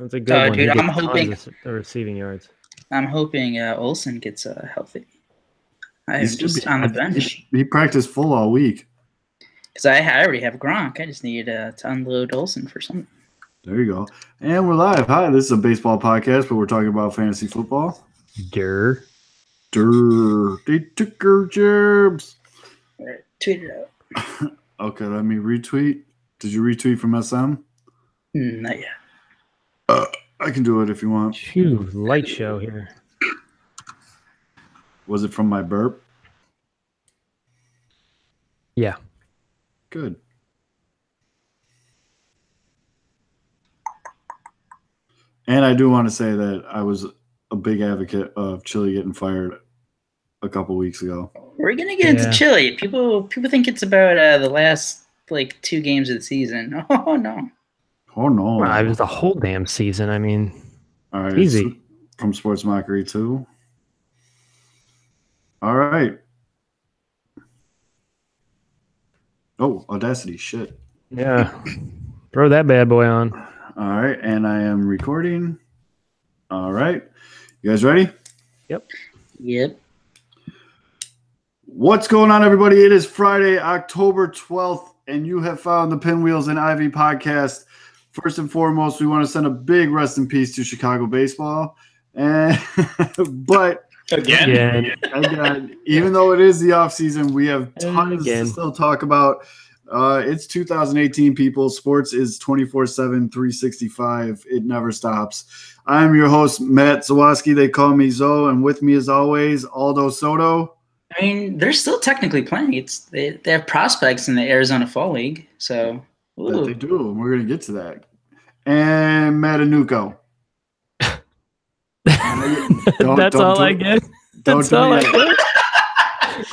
That's a good one. Dude, He I'm gets hoping tons of receiving yards. I'm hoping Olsen gets healthy. I'm just on the bench He practiced full all week. because I already have Gronk. I just need to unload Olsen for something. There you go. And we're live. Hi, this is a baseball podcast, but we're talking about fantasy football. Durr. They took our jobs. All right, tweet it out. Okay, let me retweet. Did you retweet from SM? Not yet. I can do it if you want. Phew, light show here. Was it from my burp? Yeah. Good. And I do want to say that I was a big advocate of Chile getting fired a couple weeks ago. We're gonna get into Chile. People think it's about the last 2 games of the season. Oh no. Oh no! Well, it was the whole damn season. I mean, all right, easy. So from Sports Mockery too. All right. Oh, Audacity, shit. Yeah. Throw that bad boy on. All right, and I am recording. All right. You guys ready? Yep. What's going on, everybody? It is Friday, October 12th, and you have found the Pinwheels and Ivy podcast. First and foremost, we want to send a big rest in peace to Chicago baseball. But again, even though it is the off season, we have tons to still talk about. It's 2018, people. Sports is 24/7, 365. It never stops. I'm your host, Matt Zawoski. They call me Zoe, and with me, as always, Aldo Soto. I mean, they're still technically playing. They have prospects in the Arizona Fall League, so that they do, and we're going to get to that. And Matanuco. That's all I get. That's all I get.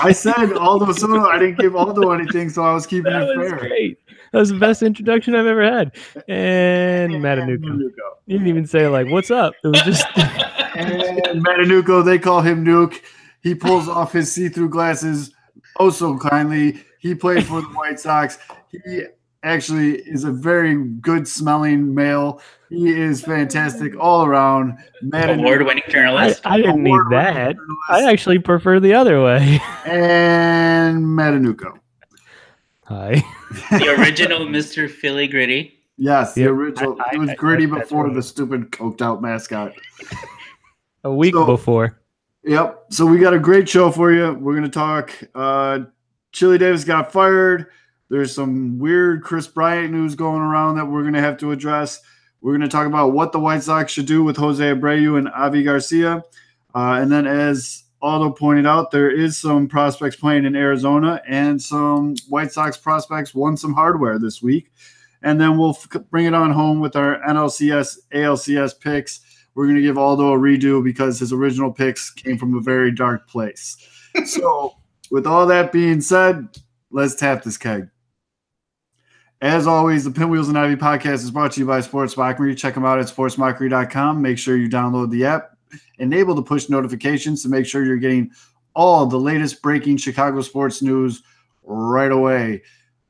I said Aldo Soto. I didn't give Aldo anything, so I was keeping it fair. That was great. That was the best introduction I've ever had. And Matanuco. You didn't even say, what's up? It was just... And Matanuco, they call him Nuke. He pulls off his see-through glasses oh so kindly. He played for the White Sox. He actually is a very good-smelling male. He is fantastic all around. Award-winning journalist. I didn't need that. I actually prefer the other way. And Matanuco. Hi. The original Mr. Philly Gritty. Yes, the original. It was Gritty before the stupid coked-out mascot. A week before. Yep. So we got a great show for you. We're going to talk. Chili Davis got fired. There's some weird Kris Bryant news going around that we're going to have to address. We're going to talk about what the White Sox should do with Jose Abreu and Avi Garcia. And then, as Aldo pointed out, there is some prospects playing in Arizona, and some White Sox prospects won some hardware this week. And then we'll bring it on home with our NLCS, ALCS picks. We're going to give Aldo a redo because his original picks came from a very dark place. So with all that being said, let's tap this keg. As always, the Pinwheels and Ivy podcast is brought to you by Sports Mockery. Check them out at sportsmockery.com. Make sure you download the app. Enable the push notifications to make sure you're getting all the latest breaking Chicago sports news right away.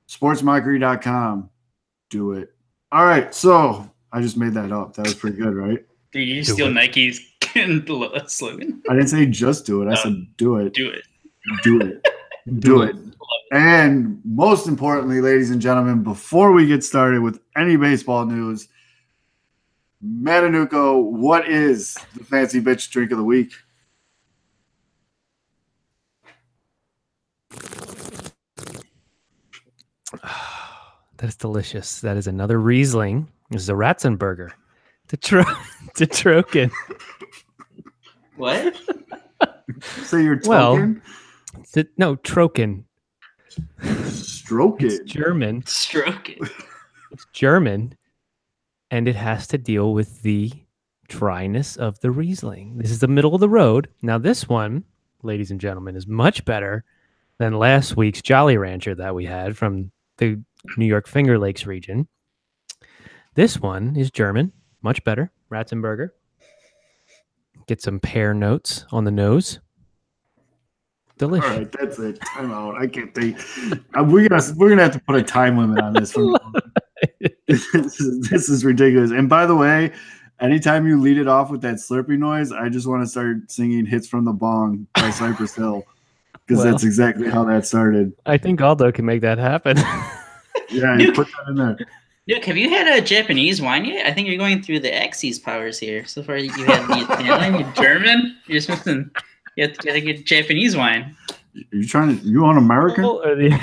sportsmockery.com. Do it. All right, so I just made that up. That was pretty good, right? Did you steal Nike's slogan? I didn't say just do it. I said do it. Do it. Do it. Do it. And most importantly, ladies and gentlemen, before we get started with any baseball news, Matanuco, what is the fancy bitch drink of the week? That is delicious. That is another Riesling. This is a Ratzenberger. Troken. What? So you're token? No, Troken. Stroke it. It's German. Stroke it. It's German, and it has to deal with the dryness of the Riesling. This is the middle of the road. Now, this one, ladies and gentlemen, is much better than last week's Jolly Rancher that we had from the New York Finger Lakes region. This one is German, much better. Ratzenberger. Get some pear notes on the nose. Delicious. All right, that's it. Time out. I can't think. We're gonna have to put a time limit on this one. This is ridiculous. And by the way, anytime you lead it off with that slurpy noise, I just want to start singing "Hits from the Bong" by Cypress Hill because that's exactly how that started. I think Aldo can make that happen. Yeah, you put that in there. Luke, have you had a Japanese wine yet? I think you're going through the Axis powers here. So far, you had the Italian, the German. You're supposed to gotta get Japanese wine. You want American? You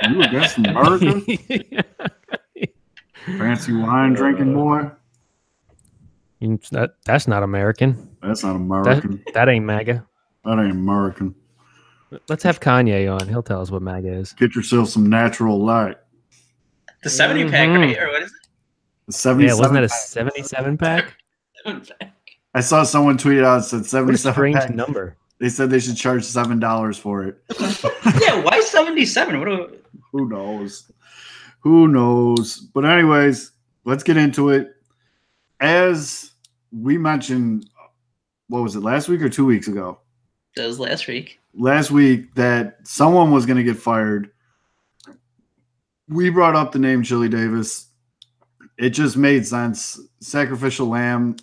against America? Fancy wine drinking boy? That's not American. That's not American. That ain't MAGA. That ain't American. Let's have Kanye on. He'll tell us what MAGA is. Get yourself some natural light. The 70 pack, right? Or what is it? The 77. Yeah, wasn't that a 77 pack? I saw someone tweet out, it said 77 strange pack. Number. They said they should charge $7 for it. Yeah, why 77? Who knows? Who knows? But anyways, let's get into it. As we mentioned, what was it, last week or 2 weeks ago? That was last week. Last week that someone was going to get fired. We brought up the name Chili Davis. It just made sense. Sacrificial lamb.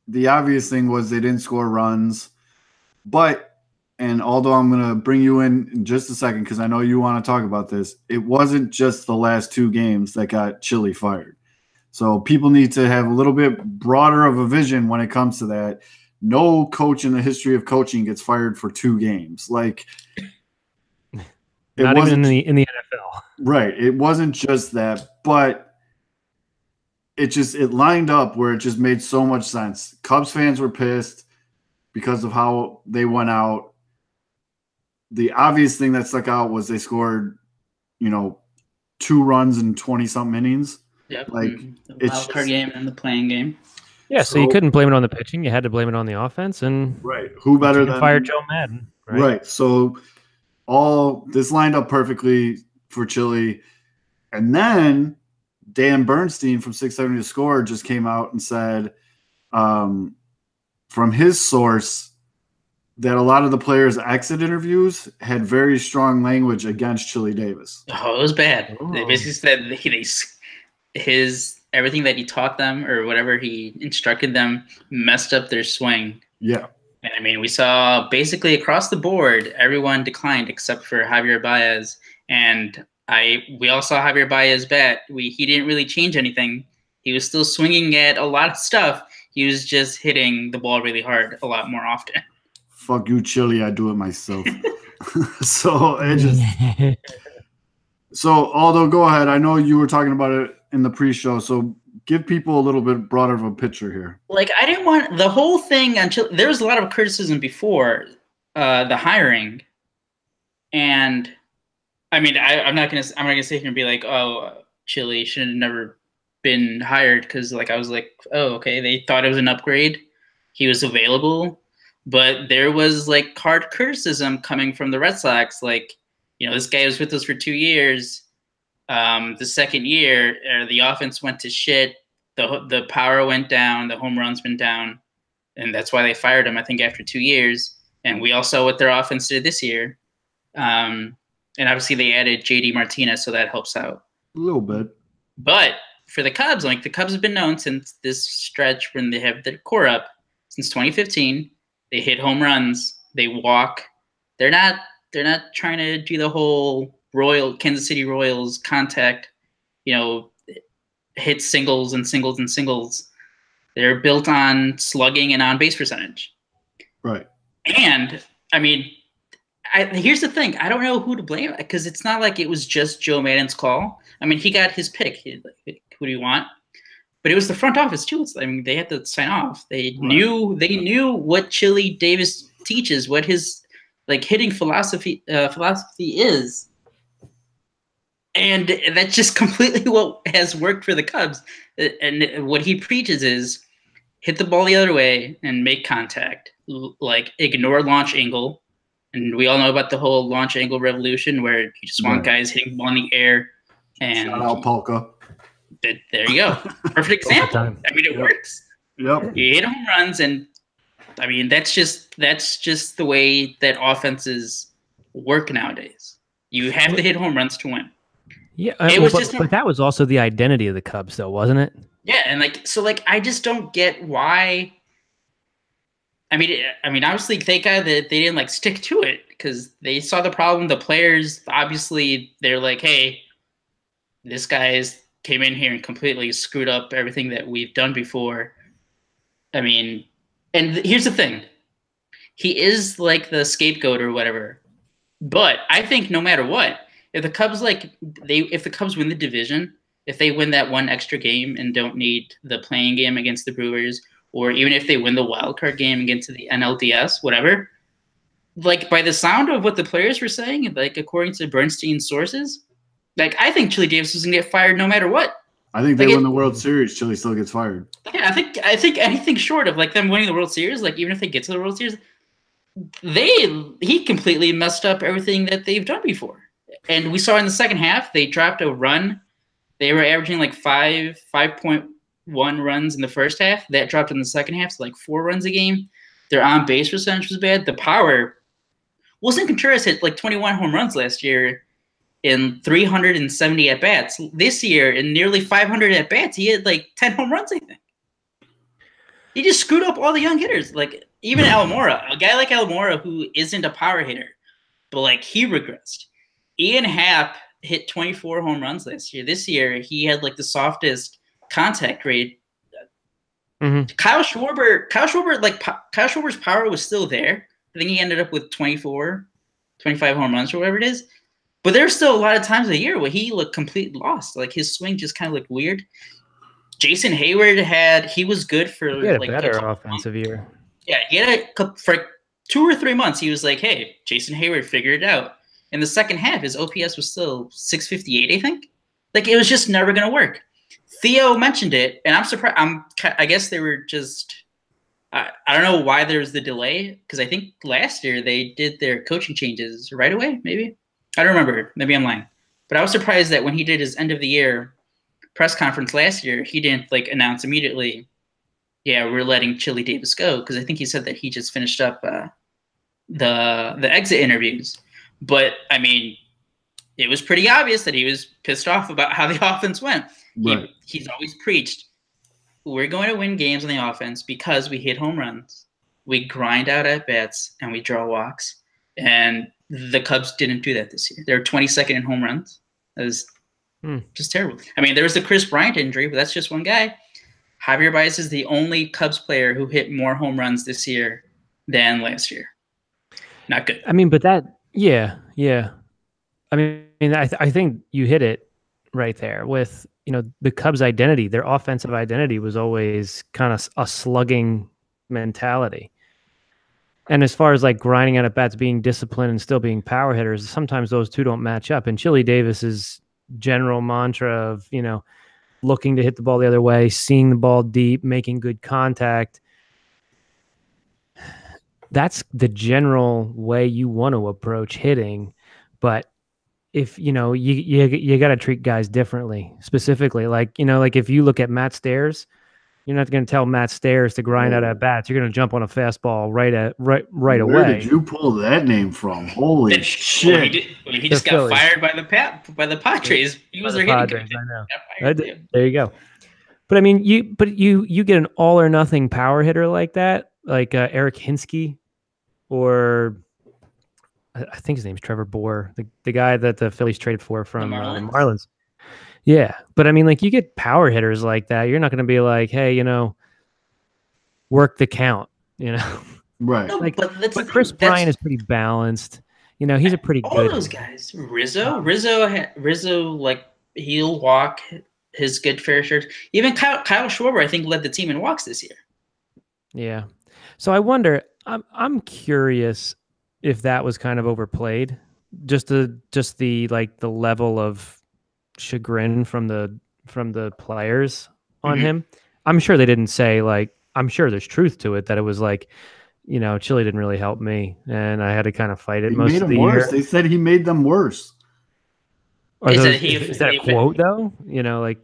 The obvious thing was they didn't score runs. But, and although I'm going to bring you in just a second because I know you want to talk about this, it wasn't just the last 2 games that got Chili fired. So people need to have a little bit broader of a vision when it comes to that. No coach in the history of coaching gets fired for 2 games. Like, not even in the NFL. Right. It wasn't just that, but it lined up where it just made so much sense. Cubs fans were pissed because of how they went out. The obvious thing that stuck out was they scored, 2 runs in 20-something innings. Yep. Like, the wild card game and the playing game. Yeah, so you couldn't blame it on the pitching. You had to blame it on the offense. And right. Who better than fire Joe Madden? Right. So all this lined up perfectly for Chili. And then Dan Bernstein from 670 to Score just came out and said from his source that a lot of the players' exit interviews had very strong language against Chili Davis. Oh, it was bad. They basically said his everything that he taught them or whatever he instructed them messed up their swing. Yeah. And I mean, we saw basically across the board, everyone declined except for Javier Baez. And we all saw Javier Baez bat. He didn't really change anything. He was still swinging at a lot of stuff. He was just hitting the ball really hard a lot more often. Fuck you, Chili. I do it myself. So Aldo, go ahead. I know you were talking about it in the pre-show, so give people a little bit broader of a picture here. Like, I didn't want the whole thing until there was a lot of criticism before the hiring, and I mean, I'm not gonna sit here and be like, oh, Chili should have never been hired because, like, I was like, oh, okay, they thought it was an upgrade. He was available, but there was like hard criticism coming from the Red Sox, like, this guy was with us for 2 years. The second year, the offense went to shit. The power went down. The home runs went down. And that's why they fired him, I think, after 2 years. And we all saw what their offense did this year. And obviously they added J.D. Martinez, so that helps out. A little bit. But for the Cubs, like, the Cubs have been known since this stretch when they have their core up. Since 2015, they hit home runs. They walk. They're not trying to do the whole Kansas City Royals contact, hit singles and singles and singles. They're built on slugging and on base percentage. Right. And I mean, here's the thing. I don't know who to blame because it's not like it was just Joe Maddon's call. I mean, he got his pick. Who do you want? But it was the front office too. I mean, they had to sign off. They knew what Chili Davis teaches, what his hitting philosophy is. And that's just completely what has worked for the Cubs. And what he preaches is hit the ball the other way and make contact. Like, ignore launch angle. And we all know about the whole launch angle revolution where you just want guys hitting the ball in the air. And shout out Polka. There you go. Perfect example. I mean, it works. Yep. You hit home runs, and I mean, that's just the way that offenses work nowadays. You have to hit home runs to win. Yeah, but that was also the identity of the Cubs, though, wasn't it? Yeah, and like so, like I just don't get why. I mean, obviously, thank God that they didn't like stick to it because they saw the problem. The players, obviously, they're like, "Hey, this guy's came in here and completely screwed up everything that we've done before." I mean, and here's the thing: he is like the scapegoat or whatever. But I think no matter what, if the Cubs if the Cubs win the division, if they win that one extra game and don't need the playing game against the Brewers, or even if they win the wild card game against the NLDS, whatever, like by the sound of what the players were saying, like according to Bernstein's sources, like I think Chili Davis was gonna get fired no matter what. I think they win the World Series, Chili still gets fired. Yeah, I think anything short of like them winning the World Series, like even if they get to the World Series, he completely messed up everything that they've done before. And we saw in the second half, they dropped a run. They were averaging like 5.1 runs in the first half. That dropped in the second half to like 4 runs a game. Their on-base percentage was bad. The power – Wilson Contreras hit like 21 home runs last year in 370 at-bats. This year, in nearly 500 at-bats, he had like 10 home runs, I think. He just screwed up all the young hitters. Like, even Almora, a guy like Almora who isn't a power hitter, but like he regressed. Ian Happ hit 24 home runs last year. This year, he had like the softest contact rate. Mm-hmm. Kyle Schwarber's power was still there. I think he ended up with 25 home runs or whatever it is. But there's still a lot of times a year where he looked completely lost. Like his swing just kind of looked weird. Jason Hayward he was good for like a better offensive year. Yeah, he had for 2 or 3 months. He was like, "Hey, Jason Hayward figured it out." In the second half, his OPS was still 658, I think. Like it was just never going to work. Theo mentioned it, and I'm surprised. I guess they were just. I don't know why there was the delay because I think last year they did their coaching changes right away. Maybe I don't remember. Maybe I'm lying, but I was surprised that when he did his end of the year press conference last year, he didn't like announce immediately, "Yeah, we're letting Chili Davis go," because I think he said that he just finished up the exit interviews. But I mean, it was pretty obvious that he was pissed off about how the offense went. Right. He's always preached, "We're going to win games on the offense because we hit home runs, we grind out at bats, and we draw walks." And the Cubs didn't do that this year. They're 22nd in home runs. That was just terrible. I mean, there was the Kris Bryant injury, but that's just one guy. Javier Baez is the only Cubs player who hit more home runs this year than last year. Not good. I mean, but yeah. I mean, I think you hit it right there with, the Cubs' identity. Their offensive identity was always kind of a slugging mentality. And as far as like grinding out at bats, being disciplined and still being power hitters, sometimes those two don't match up. And Chili Davis's general mantra of, looking to hit the ball the other way, seeing the ball deep, making good contact. That's the general way you want to approach hitting. But if, you got to treat guys differently, specifically. Like if you look at Matt Stairs, you're not going to tell Matt Stairs to grind out at bats. You're going to jump on a fastball right away. Where did you pull that name from? Holy shit! He just got fired by the Padres. He was their hitting coach. I know. There you go. But I mean, you get an all or nothing power hitter like that, like Eric Hinsky, or I think his name's Trevor Bohr, the guy that the Phillies traded for from the Marlins. Yeah, but I mean, like you get power hitters like that, you're not going to be like, "Hey, work the count," Right? No, like, but Kris Bryant is pretty balanced. He's a pretty all good. All those guys, Rizzo, like he'll walk his good fair share. Even Kyle Schwarber, I think, led the team in walks this year. Yeah, so I wonder. I'm curious if that was kind of overplayed, just the like the level of chagrin from the players on him. I'm sure they didn't say like, I'm sure there's truth to it that it was like, Chili didn't really help me and I had to kind of fight it most of the year. They said he made them worse. Is that a quote though? Like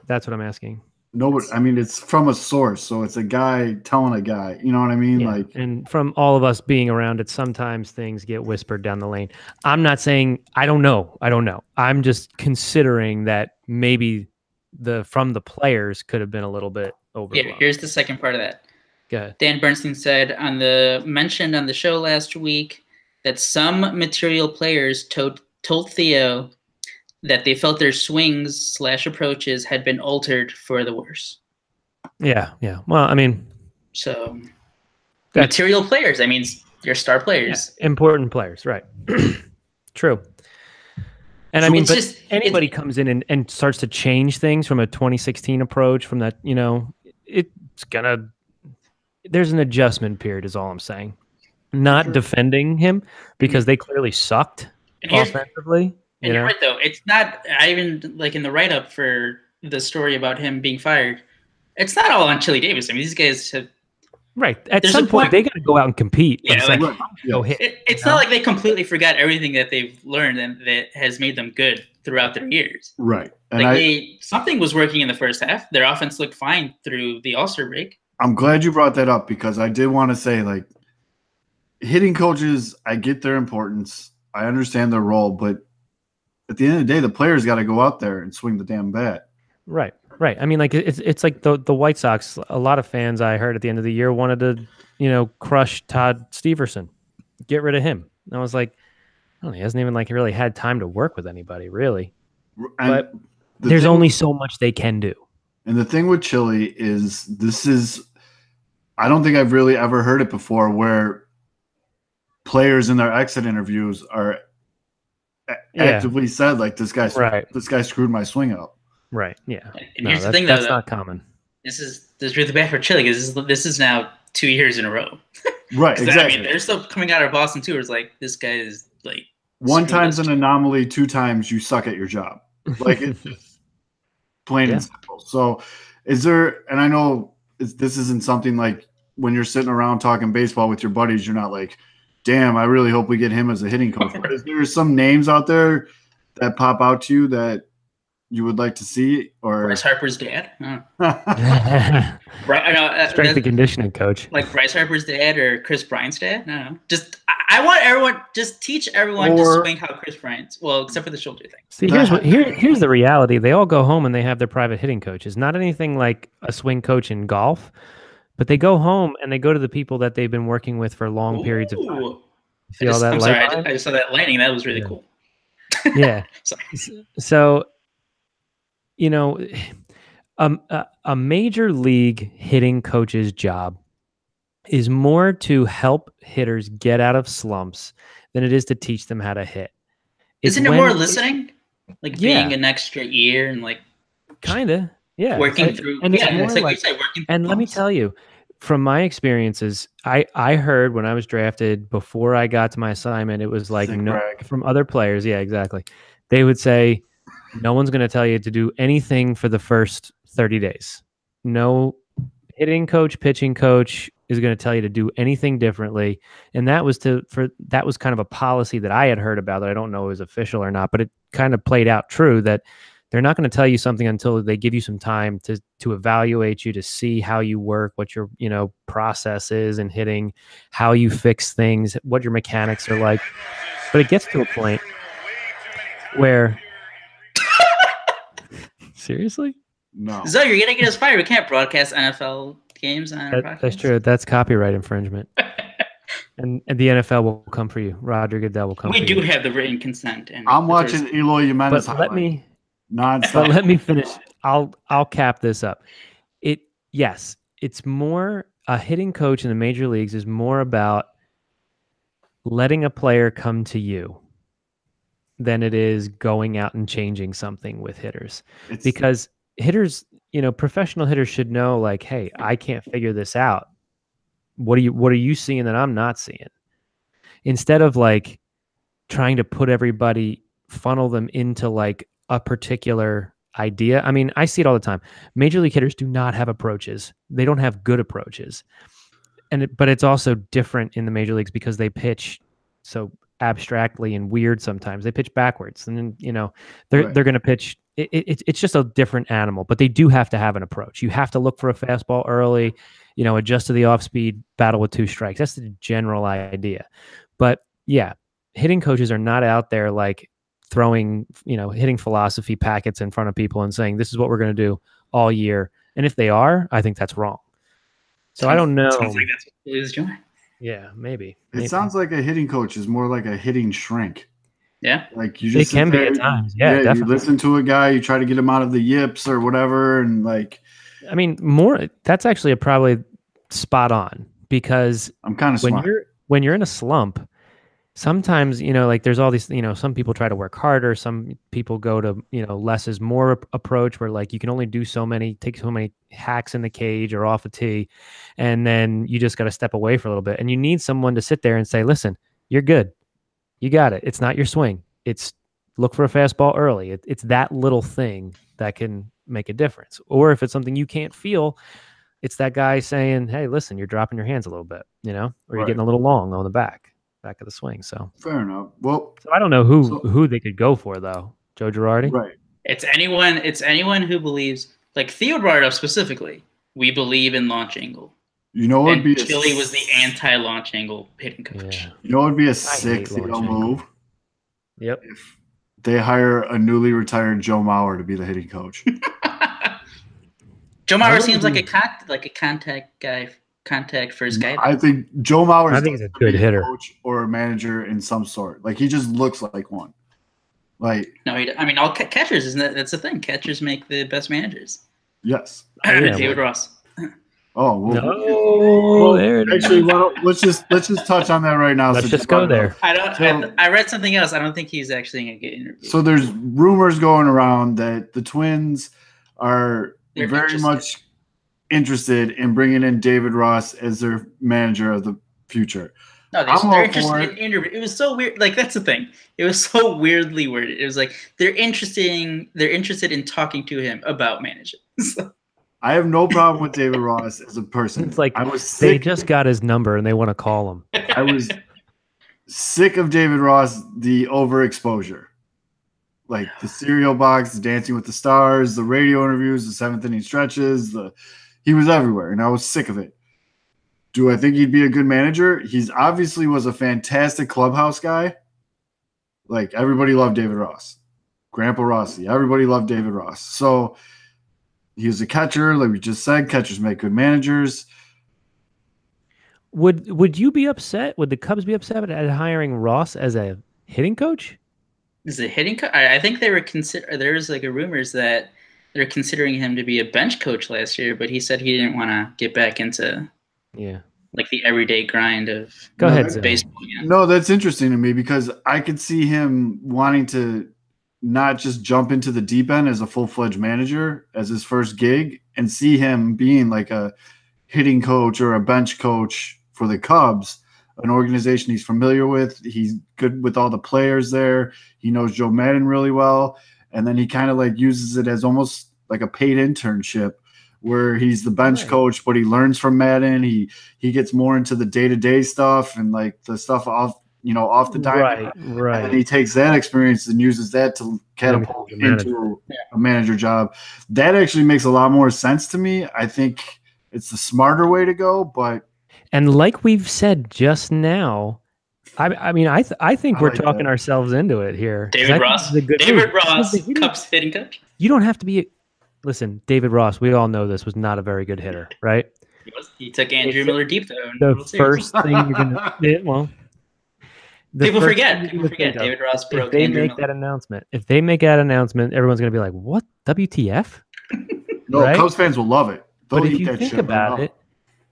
that's what I'm asking. No, but I mean, it's from a source, so it's a guy telling a guy. You know what I mean? Yeah. Like, and from all of us being around it, sometimes things get whispered down the lane. I'm not saying I don't know. I'm just considering that maybe from the players could have been a little bit overblown. Yeah, here's the second part of that. Go ahead. Dan Bernstein said mentioned on the show last week that some material players told Theo that they felt their swings / approaches had been altered for the worse. Yeah, yeah. Well, I mean, so material players. I mean, your star players, important players, right? True. And so I mean, but anybody comes in and starts to change things from a 2016 approach, from that, there's an adjustment period is all I'm saying. Not defending him because they clearly sucked offensively. And you're right, though. It's not, I even, like in the write-up for the story about him being fired, it's not all on Chili Davis. I mean, these guys have... Right. At some point, they got to go out and compete. Yeah, it's not like they completely forgot everything that they've learned and that has made them good throughout their years. Right. And like something was working in the first half. Their offense looked fine through the All-Star break. I'm glad you brought that up because I did want to say, like, hitting coaches, I get their importance. I understand their role, but at the end of the day, the players got to go out there and swing the damn bat. Right. Right. I mean, like it's like the White Sox. A lot of fans I heard at the end of the year wanted to, crush Todd Steverson, get rid of him. And I was like, oh, he hasn't even really had time to work with anybody, really. And but there's only so much they can do. And the thing with Chili is I don't think I've really ever heard it before where players in their exit interviews are actively said like this guy screwed my swing up. Right. Yeah. And here's the thing, though. That's not common. This is really bad for Chili because this is now 2 years in a row. Right. Exactly. I mean, they're still coming out of Boston too. It's like this guy is like one time's an anomaly, 2 times you suck at your job. Like it's just plain and simple. So, is there? And I know this isn't something like when you're sitting around talking baseball with your buddies. You're not like, damn, I really hope we get him as a hitting coach. But is there some names out there that pop out to you that you would like to see? Or Bryce Harper's dad? Strength and conditioning coach. Like Bryce Harper's dad or Kris Bryant's dad? No. Just I want everyone teach everyone to swing how Kris Bryant's. Well, except for the shoulder thing. See, here's the reality. They all go home and they have their private hitting coaches. Not anything like a swing coach in golf, but they go home and they go to the people that they've been working with for long periods of time. See all that? I'm sorry, I just saw that lightning. That was really cool. Yeah. So, a major league hitting coach's job is more to help hitters get out of slumps than it is to teach them how to hit. Isn't it more listening? Like being an extra ear and like kind of, working through. And it's more like, and let me tell you, from my experiences, I heard when I was drafted, before I got to my assignment, it was like from other players. Yeah, exactly. They would say, no one's going to tell you to do anything for the first 30 days. No hitting coach, pitching coach is going to tell you to do anything differently. And that was kind of a policy that I had heard about that I don't know is official or not, but it kind of played out true that they're not going to tell you something until they give you some time to evaluate you, to see how you work, what your process is in hitting, how you fix things, what your mechanics are like. But it gets to a point where seriously? No. So you're gonna get us fired. We can't broadcast NFL games on our podcast. That's true. That's copyright infringement. and the NFL will come for you. Roger Goodell will come for you. We do have the written consent. And I'm watching Eloy Jimenez. But let me finish. I'll cap this up. It's more, a hitting coach in the major leagues is more about letting a player come to you than it is going out and changing something with hitters. Because hitters, professional hitters should know, like, hey, I can't figure this out. What are you seeing that I'm not seeing? Instead of like trying to put everybody, funnel them into like a particular idea. I mean, I see it all the time. Major league hitters do not have approaches. They don't have good approaches. But it's also different in the major leagues because they pitch so abstractly and weird sometimes. They pitch backwards, and then they're going to pitch. It's just a different animal. But they do have to have an approach. You have to look for a fastball early, adjust to the off speed, battle with 2 strikes. That's the general idea. But yeah, hitting coaches are not out there like throwing, hitting philosophy packets in front of people and saying, this is what we're going to do all year. And if they are, I think that's wrong. So I don't know. Sounds like that's what Philly's doing. Yeah, maybe. It sounds like a hitting coach is more like a hitting shrink. Yeah. Like you just it can be at times. Yeah, definitely. You listen to a guy, you try to get him out of the yips or whatever. And like, I mean, that's actually probably spot on, because I'm kind of smart. When you're in a slump, sometimes, like there's all these, some people try to work harder. Some people go to, less is more approach, where like you can only do take so many hacks in the cage or off a tee. And then you just got to step away for a little bit. And you need someone to sit there and say, listen, you're good. You got it. It's not your swing. It's look for a fastball early. It's that little thing that can make a difference. Or if it's something you can't feel, it's that guy saying, hey, listen, you're dropping your hands a little bit, or you're getting a little long on the back of the swing. So fair enough. Well, so I don't know who they could go for though. Joe Girardi? Right. It's anyone who believes, like Theo brought it up specifically. We believe in launch angle. What would be Chili was the anti-launch angle hitting coach. Yeah. What would be a sick Theo move? Yep. If they hire a newly retired Joe Mauer to be the hitting coach. Joe Mauer seems like a contact guy. Contact first guy. I think Joe Mauer is a good hitter, coach or a manager in some sort. Like he just looks like one. Like no, all catchers that's the thing. Catchers make the best managers. Yes. David Ross. Oh well, no, there it actually, is. let's just touch on that right now. Let's just go there. I read something else. I don't think he's actually going to get interviewed. So there's rumors going around that the Twins are very much interested in bringing in David Ross as their manager of the future. No, they're interested in interview. It was so weird. Like that's the thing. It was so weirdly worded. It was like they're interested in talking to him about managing. I have no problem with David Ross as a person. It's like they just got his number and they want to call him. I was sick of David Ross, the overexposure. Like the cereal box, the Dancing with the Stars, the radio interviews, the seventh inning stretches, he was everywhere, and I was sick of it. Do I think he'd be a good manager? He's obviously was a fantastic clubhouse guy. Like everybody loved David Ross. Grandpa Rossi, everybody loved David Ross. So he was a catcher, like we just said. Catchers make good managers. Would you be upset? Would the Cubs be upset at hiring Ross as a hitting coach? Is it hitting coach? I think they were there's like a rumors that they're considering him to be a bench coach last year, but he said he didn't want to get back into like the everyday grind of baseball. No, that's interesting to me because I could see him wanting to not just jump into the deep end as a full-fledged manager as his first gig, and see him being like a hitting coach or a bench coach for the Cubs, an organization he's familiar with. He's good with all the players there. He knows Joe Madden really well. And then he kind of like uses it as almost like a paid internship where he's the bench coach, but he learns from Madden. He gets more into the day-to-day stuff and like the stuff off the diamond. Right. And he takes that experience and uses that to catapult into a manager job. That actually makes a lot more sense to me. I think it's the smarter way to go, and like we've said just now, I think we're talking ourselves into it here. David Ross, Cubs hitting coach. You don't have to be. Listen, David Ross, we all know this was not a very good hitter, right? He took Andrew Miller deep though. The first thing you're gonna people forget. David Ross broke. If they make that announcement, everyone's gonna be like, "What? WTF?" No, right? Cubs fans will love it. But if you think about it,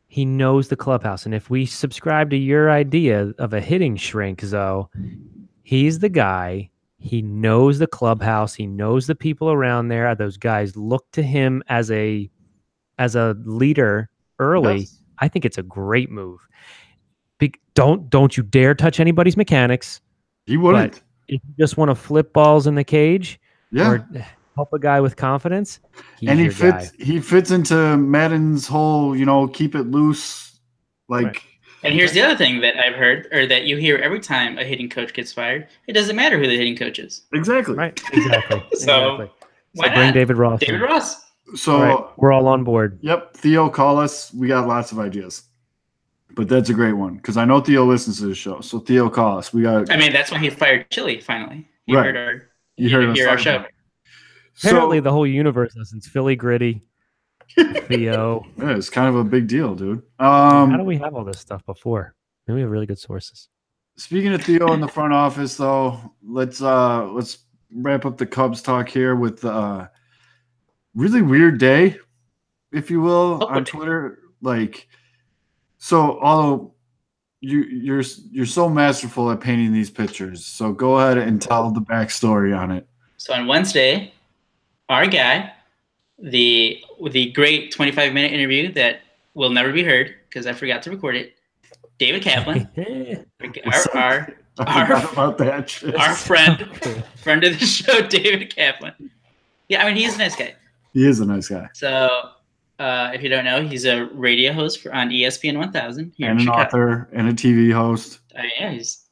he knows the clubhouse. And if we subscribe to your idea of a hitting shrink, though, he's the guy. He knows the clubhouse. He knows the people around there. Those guys look to him as a leader early. Yes. I think it's a great move. Don't you dare touch anybody's mechanics. He wouldn't. But if you just want to flip balls in the cage or help a guy with confidence, he fits into Madden's whole, keep it loose, like. Right. And here's the other thing that I've heard, or that you hear every time a hitting coach gets fired: it doesn't matter who the hitting coach is. Exactly. Right. Exactly. So bring David Ross. David Ross. So we're all on board. Yep. Theo, call us. We got lots of ideas. But that's a great one because I know Theo listens to the show. So Theo, call us. That's when he fired Chili finally. you Right. heard our You heard us hear our talk show. about it. Apparently, So the whole universe listens. Philly Gritty, Theo. yeah, it's kind of a big deal, dude. How do we have all this stuff before? Maybe we have really good sources. Speaking of Theo in the front office, though, let's wrap up the Cubs talk here with really weird day, if you will, on Twitter. Like, so although you're so masterful at painting these pictures, so go ahead and tell the backstory on it. So on Wednesday, our guy, the great 25-minute interview that will never be heard because I forgot to record it, David Kaplan, about that shit. our friend of the show, David Kaplan. Yeah, I mean, he's a nice guy. He is a nice guy. So if you don't know, he's a radio host on ESPN 1000 here and in an Chicago. author and a TV host. Yeah, he's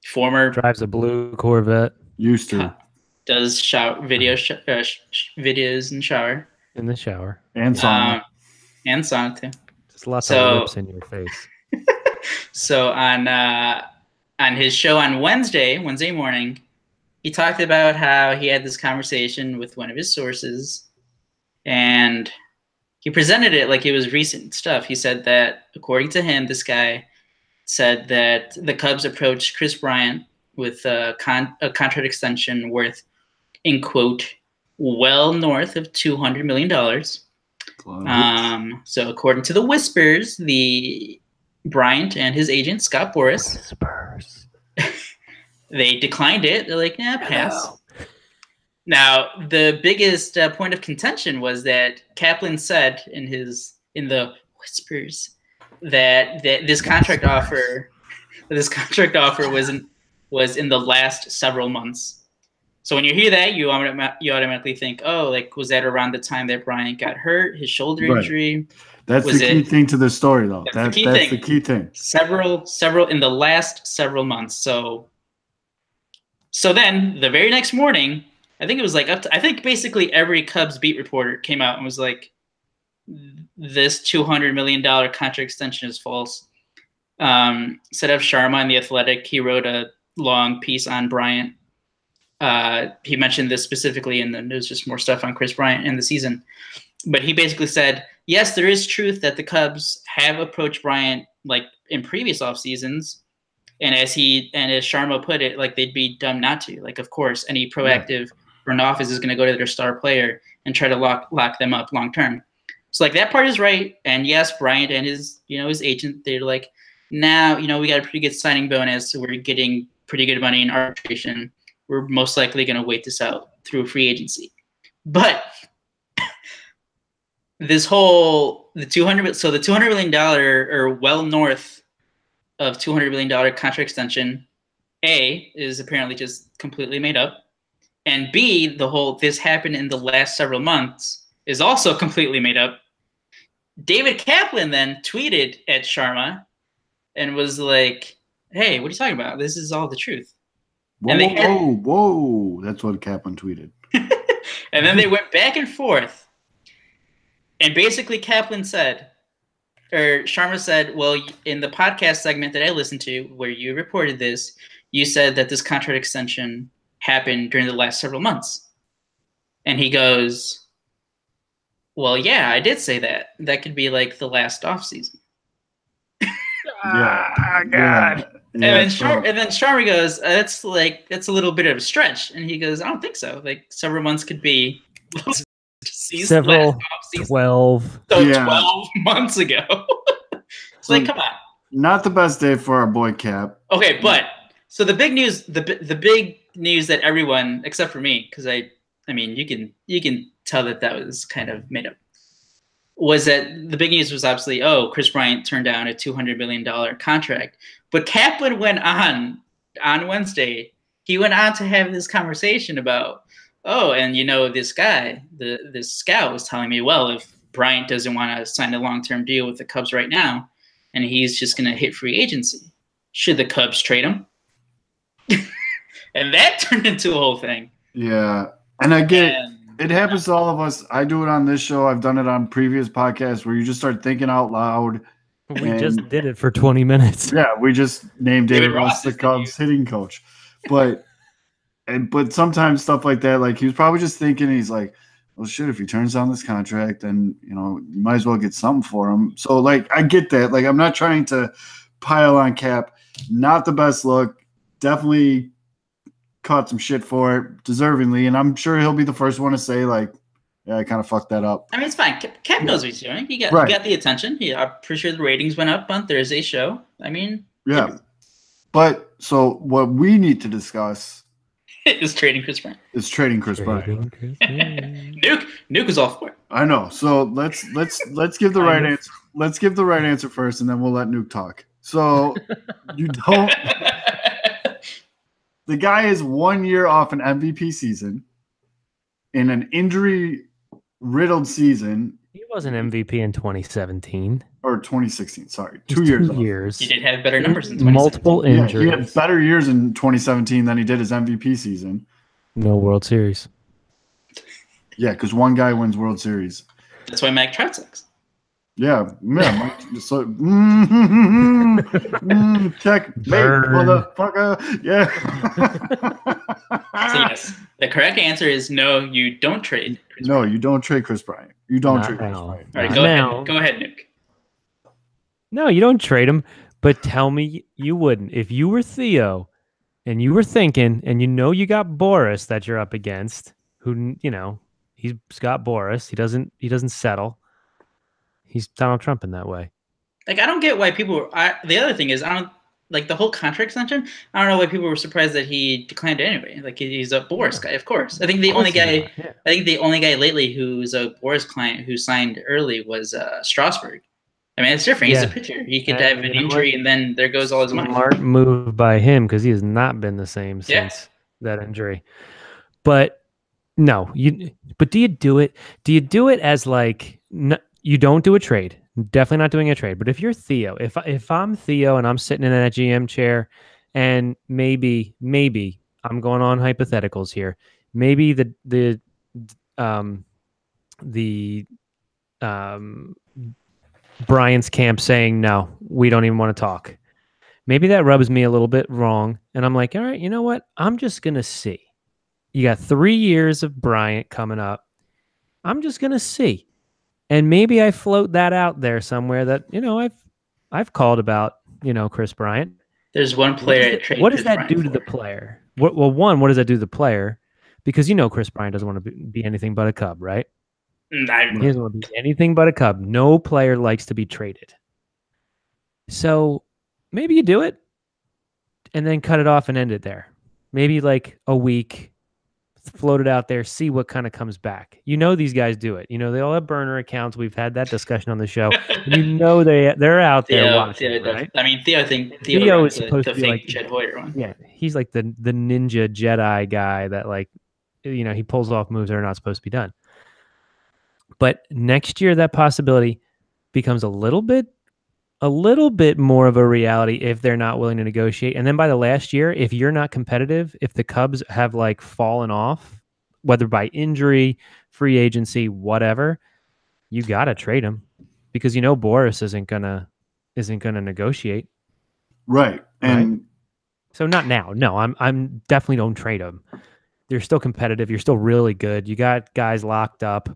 former. Drives a blue Corvette. Used to. Does videos in shower. In the shower. And song. And song too. Just lots of lips in your face. So on his show on Wednesday morning, he talked about how he had this conversation with one of his sources, and he presented it like it was recent stuff. He said that, according to him, this guy said that the Cubs approached Kris Bryant with a contract extension worth, in quote, well north of $200 million. So according to the whispers, the Bryant and his agent, Scott Boras, they declined it. They're like, nah, pass. Hello. Now, the biggest point of contention was that Kaplan said in the whispers that this contract offer was in the last several months. So when you hear that, you automatically think, oh, like, was that around the time that Bryant got hurt, his shoulder injury? That's the key thing to the story, though. That's the key thing. Several in the last several months. So then the very next morning, I think it was like I think basically every Cubs beat reporter came out and was like, this $200 million contract extension is false. Instead of Sharma in The Athletic, he wrote a long piece on Bryant. He mentioned this specifically, and then there's just more stuff on Kris Bryant in the season. But he basically said, yes, there is truth that the Cubs have approached Bryant like in previous off seasons. And as Sharma put it, like, they'd be dumb not to. Like, of course, any proactive front office is going to go to their star player and try to lock them up long term. So like that part is right. And yes, Bryant and his agent, they're like, now, we got a pretty good signing bonus. So we're getting pretty good money in arbitration. We're most likely going to wait this out through free agency. But the $200 million or well north of $200 million contract extension, A, is apparently just completely made up. And B, this happened in the last several months is also completely made up. David Kaplan then tweeted at Sharma and was like, hey, what are you talking about? This is all the truth. Whoa. That's what Kaplan tweeted. And then they went back and forth. And basically Sharma said, well, in the podcast segment that I listened to where you reported this, you said that this contract extension happened during the last several months. And he goes, well, yeah, I did say that. That could be like the last off season. God. And then Sharma goes, that's a little bit of a stretch. And he goes, I don't think so. Like several months could be several 12. So 12 months ago. It's like, come on. Not the best day for our boy Cap. Okay, but so the big news, the big news that everyone except for me, because I mean you can tell that was kind of made up, was that the big news was obviously, Kris Bryant turned down a $200 million contract. But Kaplan went on Wednesday, he went on to have this conversation about, and this guy, this scout was telling me, well, if Bryant doesn't want to sign a long-term deal with the Cubs right now, and he's just going to hit free agency, should the Cubs trade him? And that turned into a whole thing. Yeah. And I get it happens to all of us. I do it on this show. I've done it on previous podcasts where you just start thinking out loud. We just did it for 20 minutes. Yeah, we just named David Ross the Cubs hitting coach. But but sometimes stuff like that, like he was probably just thinking, he's like, well, shit, if he turns down this contract, then you might as well get something for him. So like, I get that. Like, I'm not trying to pile on Cap. Not the best look. Definitely caught some shit for it, deservingly, and I'm sure he'll be the first one to say like, yeah, I kind of fucked that up. I mean, it's fine. Cap knows what he's doing. He got the attention. I'm pretty sure the ratings went up on Thursday's show. I mean, yeah. But so what we need to discuss is trading Kris Bryant. Nuke is all for it. I know. So let's give the right answer. Let's give the right answer first, and then we'll let Nuke talk. So you don't. The guy is 1 year off an MVP season in an injury-riddled season. He was an MVP in 2017 or 2016. Sorry, 2 years. 2 years. He did have better numbers in 2017. Multiple injuries. Yeah, he had better years in 2017 than he did his MVP season. No World Series. Yeah, because one guy wins World Series. That's why Mike Trout sucks. Yeah. So, checkmate, motherfucker. Yeah. So yes, the correct answer is no. You don't trade. You don't trade Kris Bryant. You don't trade Kris Bryant. All right, go ahead. Go ahead, Nick. No, you don't trade him. But tell me you wouldn't. If you were Theo, and you were thinking, and you got Boris that you're up against, who he's got Boris. He doesn't settle. He's Donald Trump in that way. Like, I don't get why people. The other thing is, I don't like the whole contract extension. I don't know why people were surprised that he declined it anyway. Like, he's a Boris guy, of course. I think the only guy. Yeah. I think the only guy lately who's a Boris client who signed early was Strasburg. I mean, it's different. He's a pitcher. He could have an injury, and then there goes all his money. Smart move by him because he has not been the same since that injury. But no, But do you do it? Do you do it as like? You don't do a trade. Definitely not doing a trade. But if you're Theo, if I'm Theo and I'm sitting in that GM chair, and maybe I'm going on hypotheticals here. Maybe the Bryant's camp saying no, we don't even want to talk. Maybe that rubs me a little bit wrong, and I'm like, all right, you know what? I'm just gonna see. You got 3 years of Bryant coming up. I'm just gonna see. And maybe I float that out there somewhere that, I've called about, Kris Bryant. There's one player. What does that do to the player? What does that do to the player? Because Kris Bryant doesn't want to be anything but a Cub, right? He doesn't want to be anything but a Cub. No player likes to be traded. So maybe you do it and then cut it off and end it there. Maybe like a week. Float it out there, see what kind of comes back. These guys do it. They all have burner accounts. We've had that discussion on the show. They're out there watching. Right? I mean, Theo is supposed to be like Jed Hoyer one. Yeah, he's like the ninja Jedi guy that he pulls off moves that are not supposed to be done. But next year, that possibility becomes a little bit more of a reality if they're not willing to negotiate. And then by the last year, if you're not competitive, if the Cubs have fallen off, whether by injury, free agency, whatever, you got to trade him because Boris isn't gonna negotiate. Right. And so not now. No, I'm definitely don't trade him. They're still competitive. You're still really good. You got guys locked up.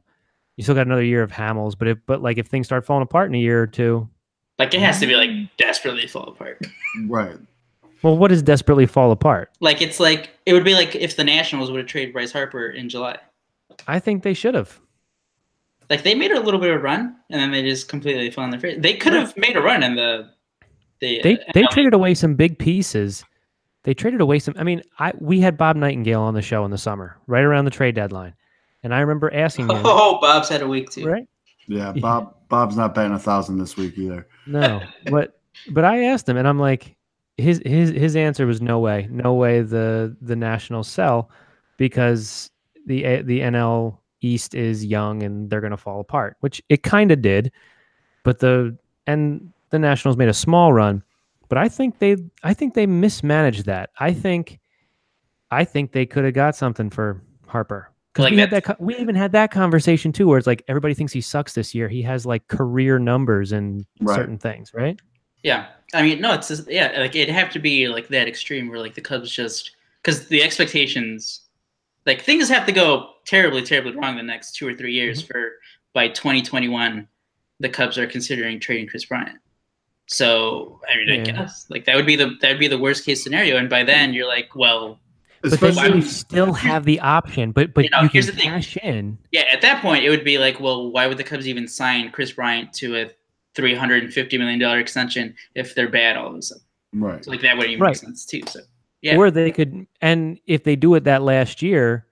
You still got another year of Hamels, but if things start falling apart in a year or two, it has to be desperately fall apart. Right. Well, what does desperately fall apart? It would be like if the Nationals would have traded Bryce Harper in July. I think they should have. They made a little bit of a run, and then they just completely fell on their face. They could have made a run in They traded away some big pieces. They traded away some. I mean, we had Bob Nightingale on the show in the summer, right around the trade deadline, and I remember asking him. Oh, Bob's had a week too, right? Yeah, Bob's not batting 1,000 this week either. No, but I asked him, and I'm like, his answer was no way the Nationals sell because the NL East is young and they're going to fall apart, which it kind of did, but the Nationals made a small run, but I think they mismanaged that. I think they could have got something for Harper. Because we even had that conversation too, where it's like everybody thinks he sucks this year. He has career numbers and certain things, right? Yeah, I mean, no, it's just, it'd have to be that extreme where the Cubs just because the expectations, like things have to go terribly, terribly wrong the next 2 or 3 years for by 2021, the Cubs are considering trading Kris Bryant. So I mean, I guess like that would be the worst case scenario, and by then you're like, well, but then you still have the option, but you can cash in. Yeah, at that point it would be like, well, why would the Cubs even sign Kris Bryant to a $350 million extension if they're bad all of a sudden? Right. So like that wouldn't even make sense too. So yeah. Or they could, and if they do it that last year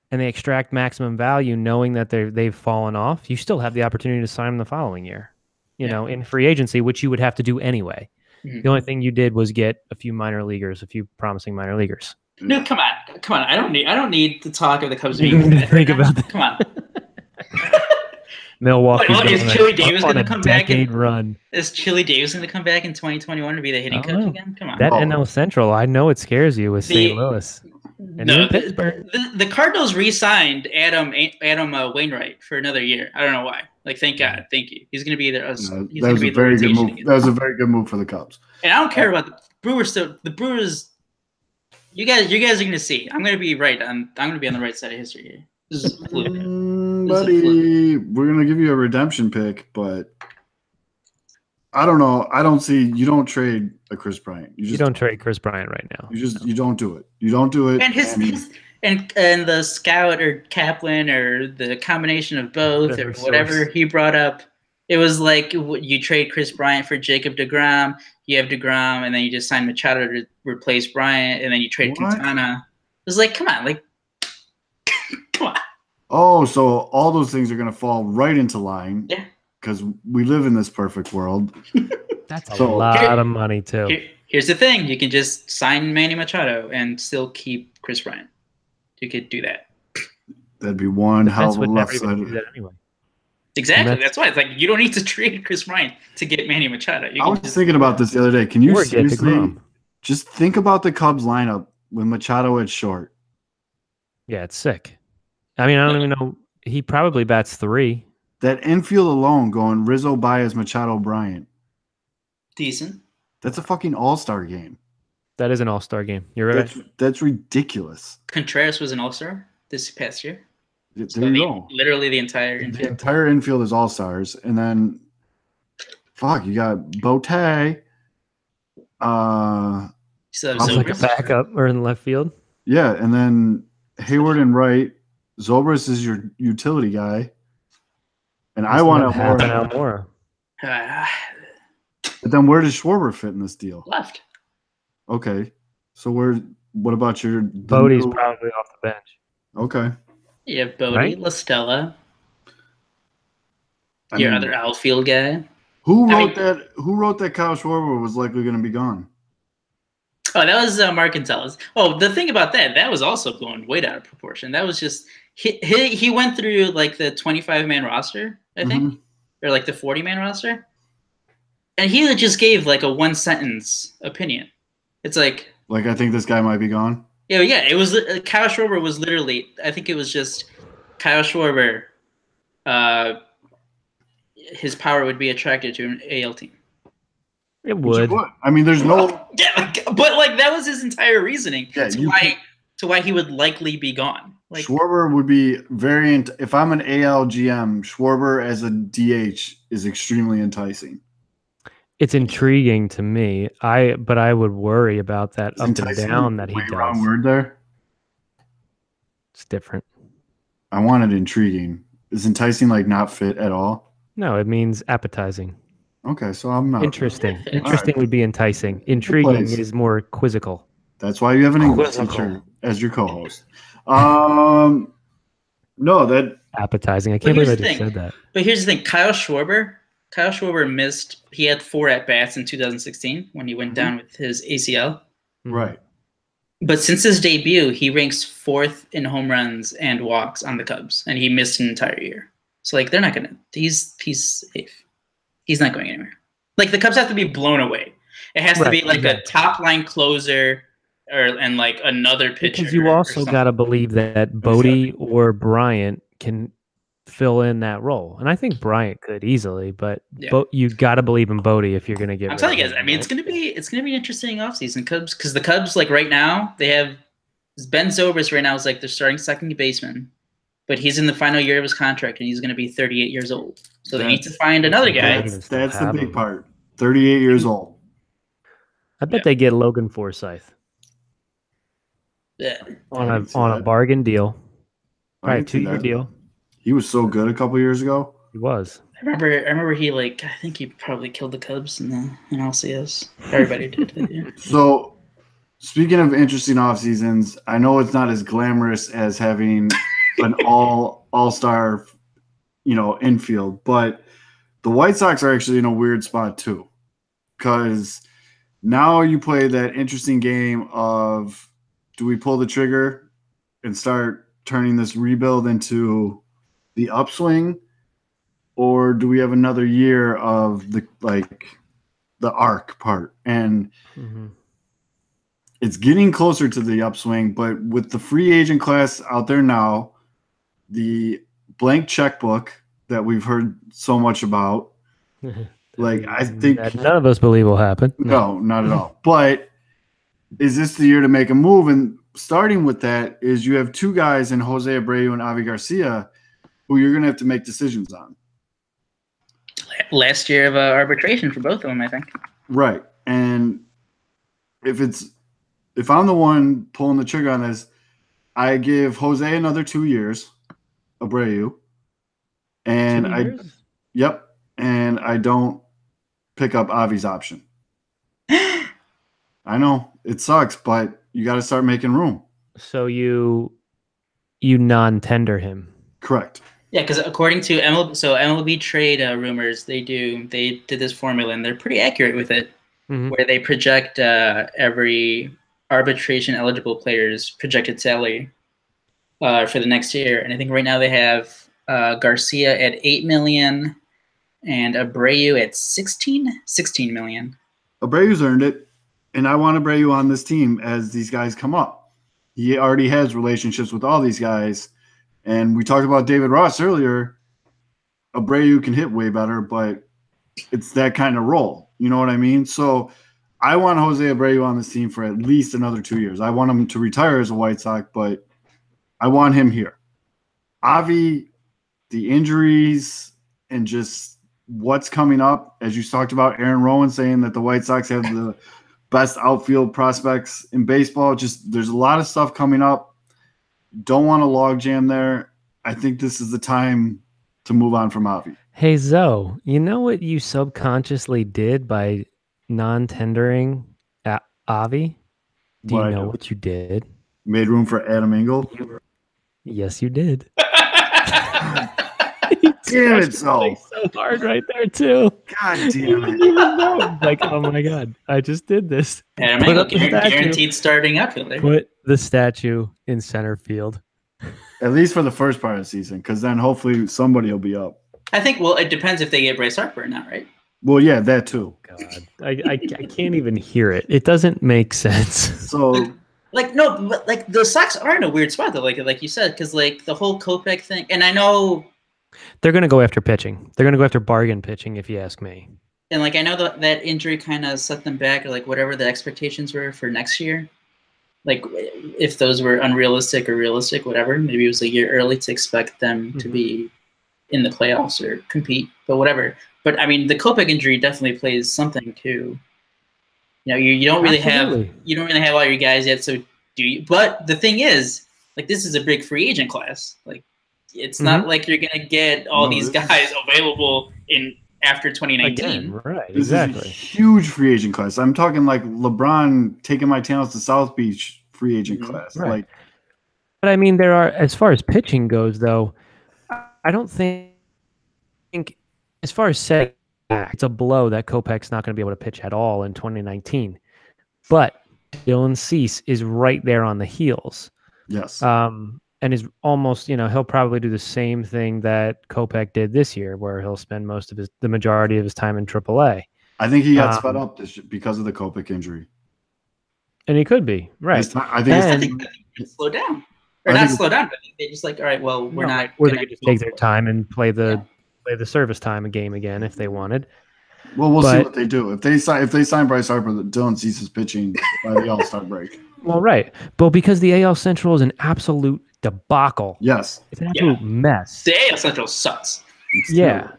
and they extract maximum value knowing that they've fallen off, you still have the opportunity to sign them the following year, you know, in free agency, which you would have to do anyway. The only thing you did was get a few promising minor leaguers. No, come on. I don't need to talk of the Cubs being bad. Think about that. Come on. Milwaukee. Is Chili Davis going to come back and run? Is Chili Davis going to come back in 2021 to be the hitting coach again? Come on. That NL Central, I know it scares you with St. Louis. No, the Cardinals re-signed Adam Wainwright for another year. I don't know why. Like, thank God, thank you. He's going to be there. That was a very good move. That was a very good move for the Cubs. And I don't care about the Brewers. The Brewers. You guys are going to see. I'm going to be right. I'm going to be on the right side of history here. This is a fluke. Buddy, we're going to give you a redemption pick, but I don't know. I don't see. You don't trade a Kris Bryant. You don't trade Kris Bryant right now. You don't do it. You don't do it. And the scout or Kaplan or the combination of both or whatever he brought up, it was like you trade Kris Bryant for Jacob deGrom. You have deGrom, and then you just sign Machado to replace Bryant, and then you trade Quintana. It was like, come on, come on. Oh, so all those things are going to fall right into line. Yeah. Because we live in this perfect world. That's a lot of money, too. Here's the thing. You can just sign Manny Machado and still keep Kris Bryant. You could do that. That'd be one hell of a left side. Anyway. Exactly. That's why it's like you don't need to trade Kris Bryant to get Manny Machado. I was thinking about this the other day. Can you seriously just think about the Cubs lineup with Machado at short? Yeah, it's sick. I mean, I don't even know. He probably bats 3. That infield alone going Rizzo, Baez, Machado, Bryant. Decent. That's a fucking all-star game. That is an all-star game. You're right. That's ridiculous. Contreras was an all-star this past year. There you go. Literally the entire infield. The entire infield is all-stars. And then, you got Bote. Like a backup or in left field. Yeah, and then Hayward and right. Zobrist is your utility guy. And I want Almora. But then where does Schwarber fit in this deal? Left. Okay. So what about your Bodie's probably off the bench. Okay. You have Bodie, La Stella. Your other outfield guy. Who wrote that Kyle Schwarber was likely going to be gone? Oh, that was Mark Gonzalez. Oh, the thing about that was also blown way out of proportion. That was just he went through like the 25-man roster, I think, or like the 40-man roster, and he just gave like a 1-sentence opinion. It's like I think this guy might be gone. Yeah. It was Kyle Schwarber was literally. I think it was just Kyle Schwarber. His power would be attracted to an AL team. It would. I mean, there's no. Yeah, but like that was his entire reasoning to why he would likely be gone. Like Schwarber would be if I'm an AL GM, Schwarber as a DH is extremely enticing. It's intriguing to me. But I would worry about that up and down that he does. Wrong word there. It's different. I wanted intriguing. Is enticing like not fit at all? No, it means appetizing. Okay, so I'm not. Interesting. Interesting would be enticing. Intriguing is more quizzical. That's why you have an English teacher as your co-host. No, that appetizing. I can't believe I just said that. But here's the thing: Kyle Schwarber missed. He had 4 at-bats in 2016 when he went down with his ACL. Right. But since his debut, he ranks 4th in home runs and walks on the Cubs, and he missed an entire year. So like they're not gonna. He's safe. He's not going anywhere. Like the Cubs have to be blown away. It has to be like a top line closer and like another pitcher. Because you also got to believe that Bodie or Bryant can fill in that role. And I think Bryant could easily, but you got to believe in Bodie if you're going to get. I'm telling you guys, I mean, it's going to be an interesting offseason Cubs because the Cubs like right now they have Ben Zobrist right now is like the starting second baseman, but he's in the final year of his contract and he's going to be 38 years old. So they need to find another guy. That's the big part. 38 years old. I bet they get Logan Forsythe Yeah. on a bargain deal. Probably 2-year deal. He was so good a couple years ago. He was. I remember he I think he probably killed the Cubs in LCS. Everybody did. Yeah. So, speaking of interesting off seasons, I know it's not as glamorous as having an all-star, infield, but the White Sox are actually in a weird spot too, because now you play that interesting game of, do we pull the trigger and start turning this rebuild into the upswing, or do we have another year of the arc part? And it's getting closer to the upswing, but with the free agent class out there now, the blank checkbook that we've heard so much about, I think that none of us believe will happen. No, not at all. But is this the year to make a move? And starting with that is you have two guys in Jose Abreu and Avi Garcia who you're going to have to make decisions on. Last year of arbitration for both of them, I think. Right. And if I'm the one pulling the trigger on this, I give Jose another 2 years, Abreu. And 2 years? Yep. And I don't pick up Avi's option. I know it sucks, but you got to start making room. So you non-tender him. Correct. Yeah, because according to MLB trade rumors, they did this formula and they're pretty accurate with it, where they project every arbitration eligible player's projected salary for the next year. And I think right now they have Garcia at $8 million and Abreu at 16 million. Abreu's earned it, and I want Abreu on this team as these guys come up. He already has relationships with all these guys, and we talked about David Ross earlier. Abreu can hit way better, but it's that kind of role. You know what I mean? So I want Jose Abreu on this team for at least another 2 years. I want him to retire as a White Sox, but I want him here. Avi, the injuries and just what's coming up, as you talked about Aaron Rowan saying that the White Sox have the best outfield prospects in baseball. Just there's a lot of stuff coming up. Don't want a logjam there. I think this is the time to move on from Avi. Hey, Zoe, you know what you subconsciously did by non-tendering Avi? Do you know what you did? Made room for Adam Engel? Yes, you did. Damn it, so hard right there too. God damn it! Even know. Like, oh my god, I just did this. Adam Engel guaranteed starting outfielder. Put the statue in center field. At least for the first part of the season, because then hopefully somebody will be up. I think. Well, it depends if they get Bryce Harper or not, right? Well, yeah, that too. God, I can't even hear it. It doesn't make sense. So. No, but the Sox are in a weird spot though, like you said, because the whole Kopech thing, and I know they're going to go after pitching. They're going to go after bargain pitching, if you ask me. And I know that injury kind of set them back, or whatever the expectations were for next year. If those were unrealistic or realistic, whatever. Maybe it was a year early to expect them to be in the playoffs or compete, but whatever. But I mean, the Kopech injury definitely plays something too. You don't really have all your guys yet, so do you? But the thing is, this is a big free agent class. It's not like you're gonna get all these guys available after 2019. Again, right? This Exactly. is a huge free agent class. I'm talking LeBron taking my talents to South Beach free agent class. Right. But I mean, there are, as far as pitching goes, though, I don't think as far as setting back, it's a blow that Kopech's not going to be able to pitch at all in 2019. But Dylan Cease is right there on the heels. Yes. And is almost, he'll probably do the same thing that Kopech did this year, where he'll spend the majority of his time in AAA. I think he got sped up because of the Kopech injury. And he could be, right. I think slow down. Or not slow down, but they just all right, well, we're not. Or they could just take their time and play the service time game again if they wanted. Well, we'll see what they do. If they sign Bryce Harper, Dylan Cease is pitching by the All-Star break. Well, right. But because the AL Central is an absolute debacle. Yes. It's an absolute mess. The AL Central sucks. It's Yeah.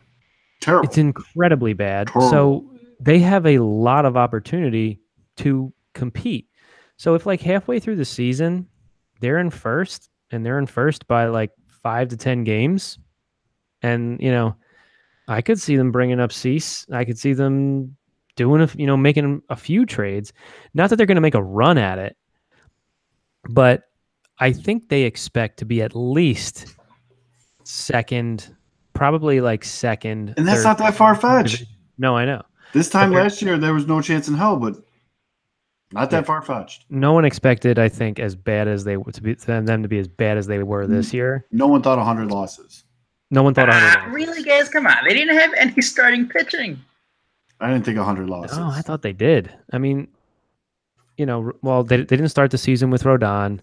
terrible. It's incredibly bad. Terrible. So they have a lot of opportunity to compete. So if like halfway through the season, they're in first and they're in first by like 5 to 10 games, and I could see them bringing up Cease. I could see them doing making a few trades. Not that they're going to make a run at it, but I think they expect to be at least second, probably like second. And that's third, not that far-fetched. No, I know. This time last year, there was no chance in hell, but not that far-fetched. No one expected, I think, as bad as them to be as bad as they were this year. No one thought 100 losses. No one thought 100 losses. Really, guys? Come on. They didn't have any starting pitching. I didn't think 100 losses. Oh, I thought they did. I mean, well, they didn't start the season with Rodon.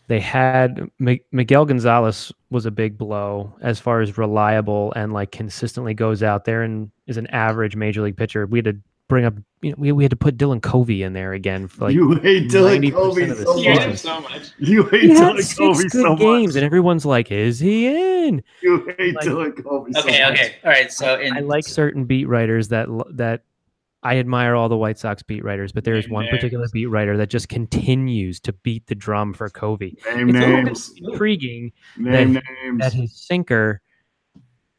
They had Miguel Gonzalez was a big blow as far as reliable and like consistently goes out there and is an average major league pitcher. We had to bring up, we had to put Dylan Covey in there again for like you hate Dylan 90% Covey of the so season. much. So much. You hate He had Dylan 6 Covey good so games, much. and everyone's like, "Is he in?" You hate like- Dylan Covey so much. Okay. All right. So I like certain beat writers that I admire all the White Sox beat writers, but there is one particular beat writer that just continues to beat the drum for Covey. Name It's a little bit names. intriguing Name that names. his sinker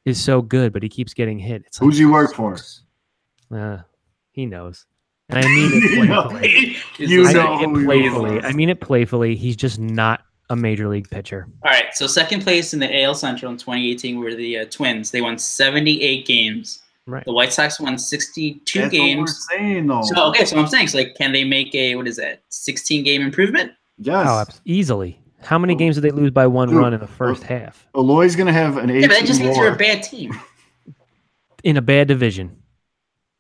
is so good, but he keeps getting hit. It's Who's he work for? He knows, and I mean it You know. playfully. You I know mean who it he playfully. is. I mean it playfully. He's just not a major league pitcher. All right. So second place in the AL Central in 2018 were the Twins. They won 78 games. Right. The White Sox won 62 That's games. what we're saying, though. So I'm saying, so like, can they make a 16 game improvement? Yes. Oh, easily. How many games did they lose by one run in the first half? Eloy's going to have an 18 Yeah, but that just means WAR. you're a bad team. In a bad division.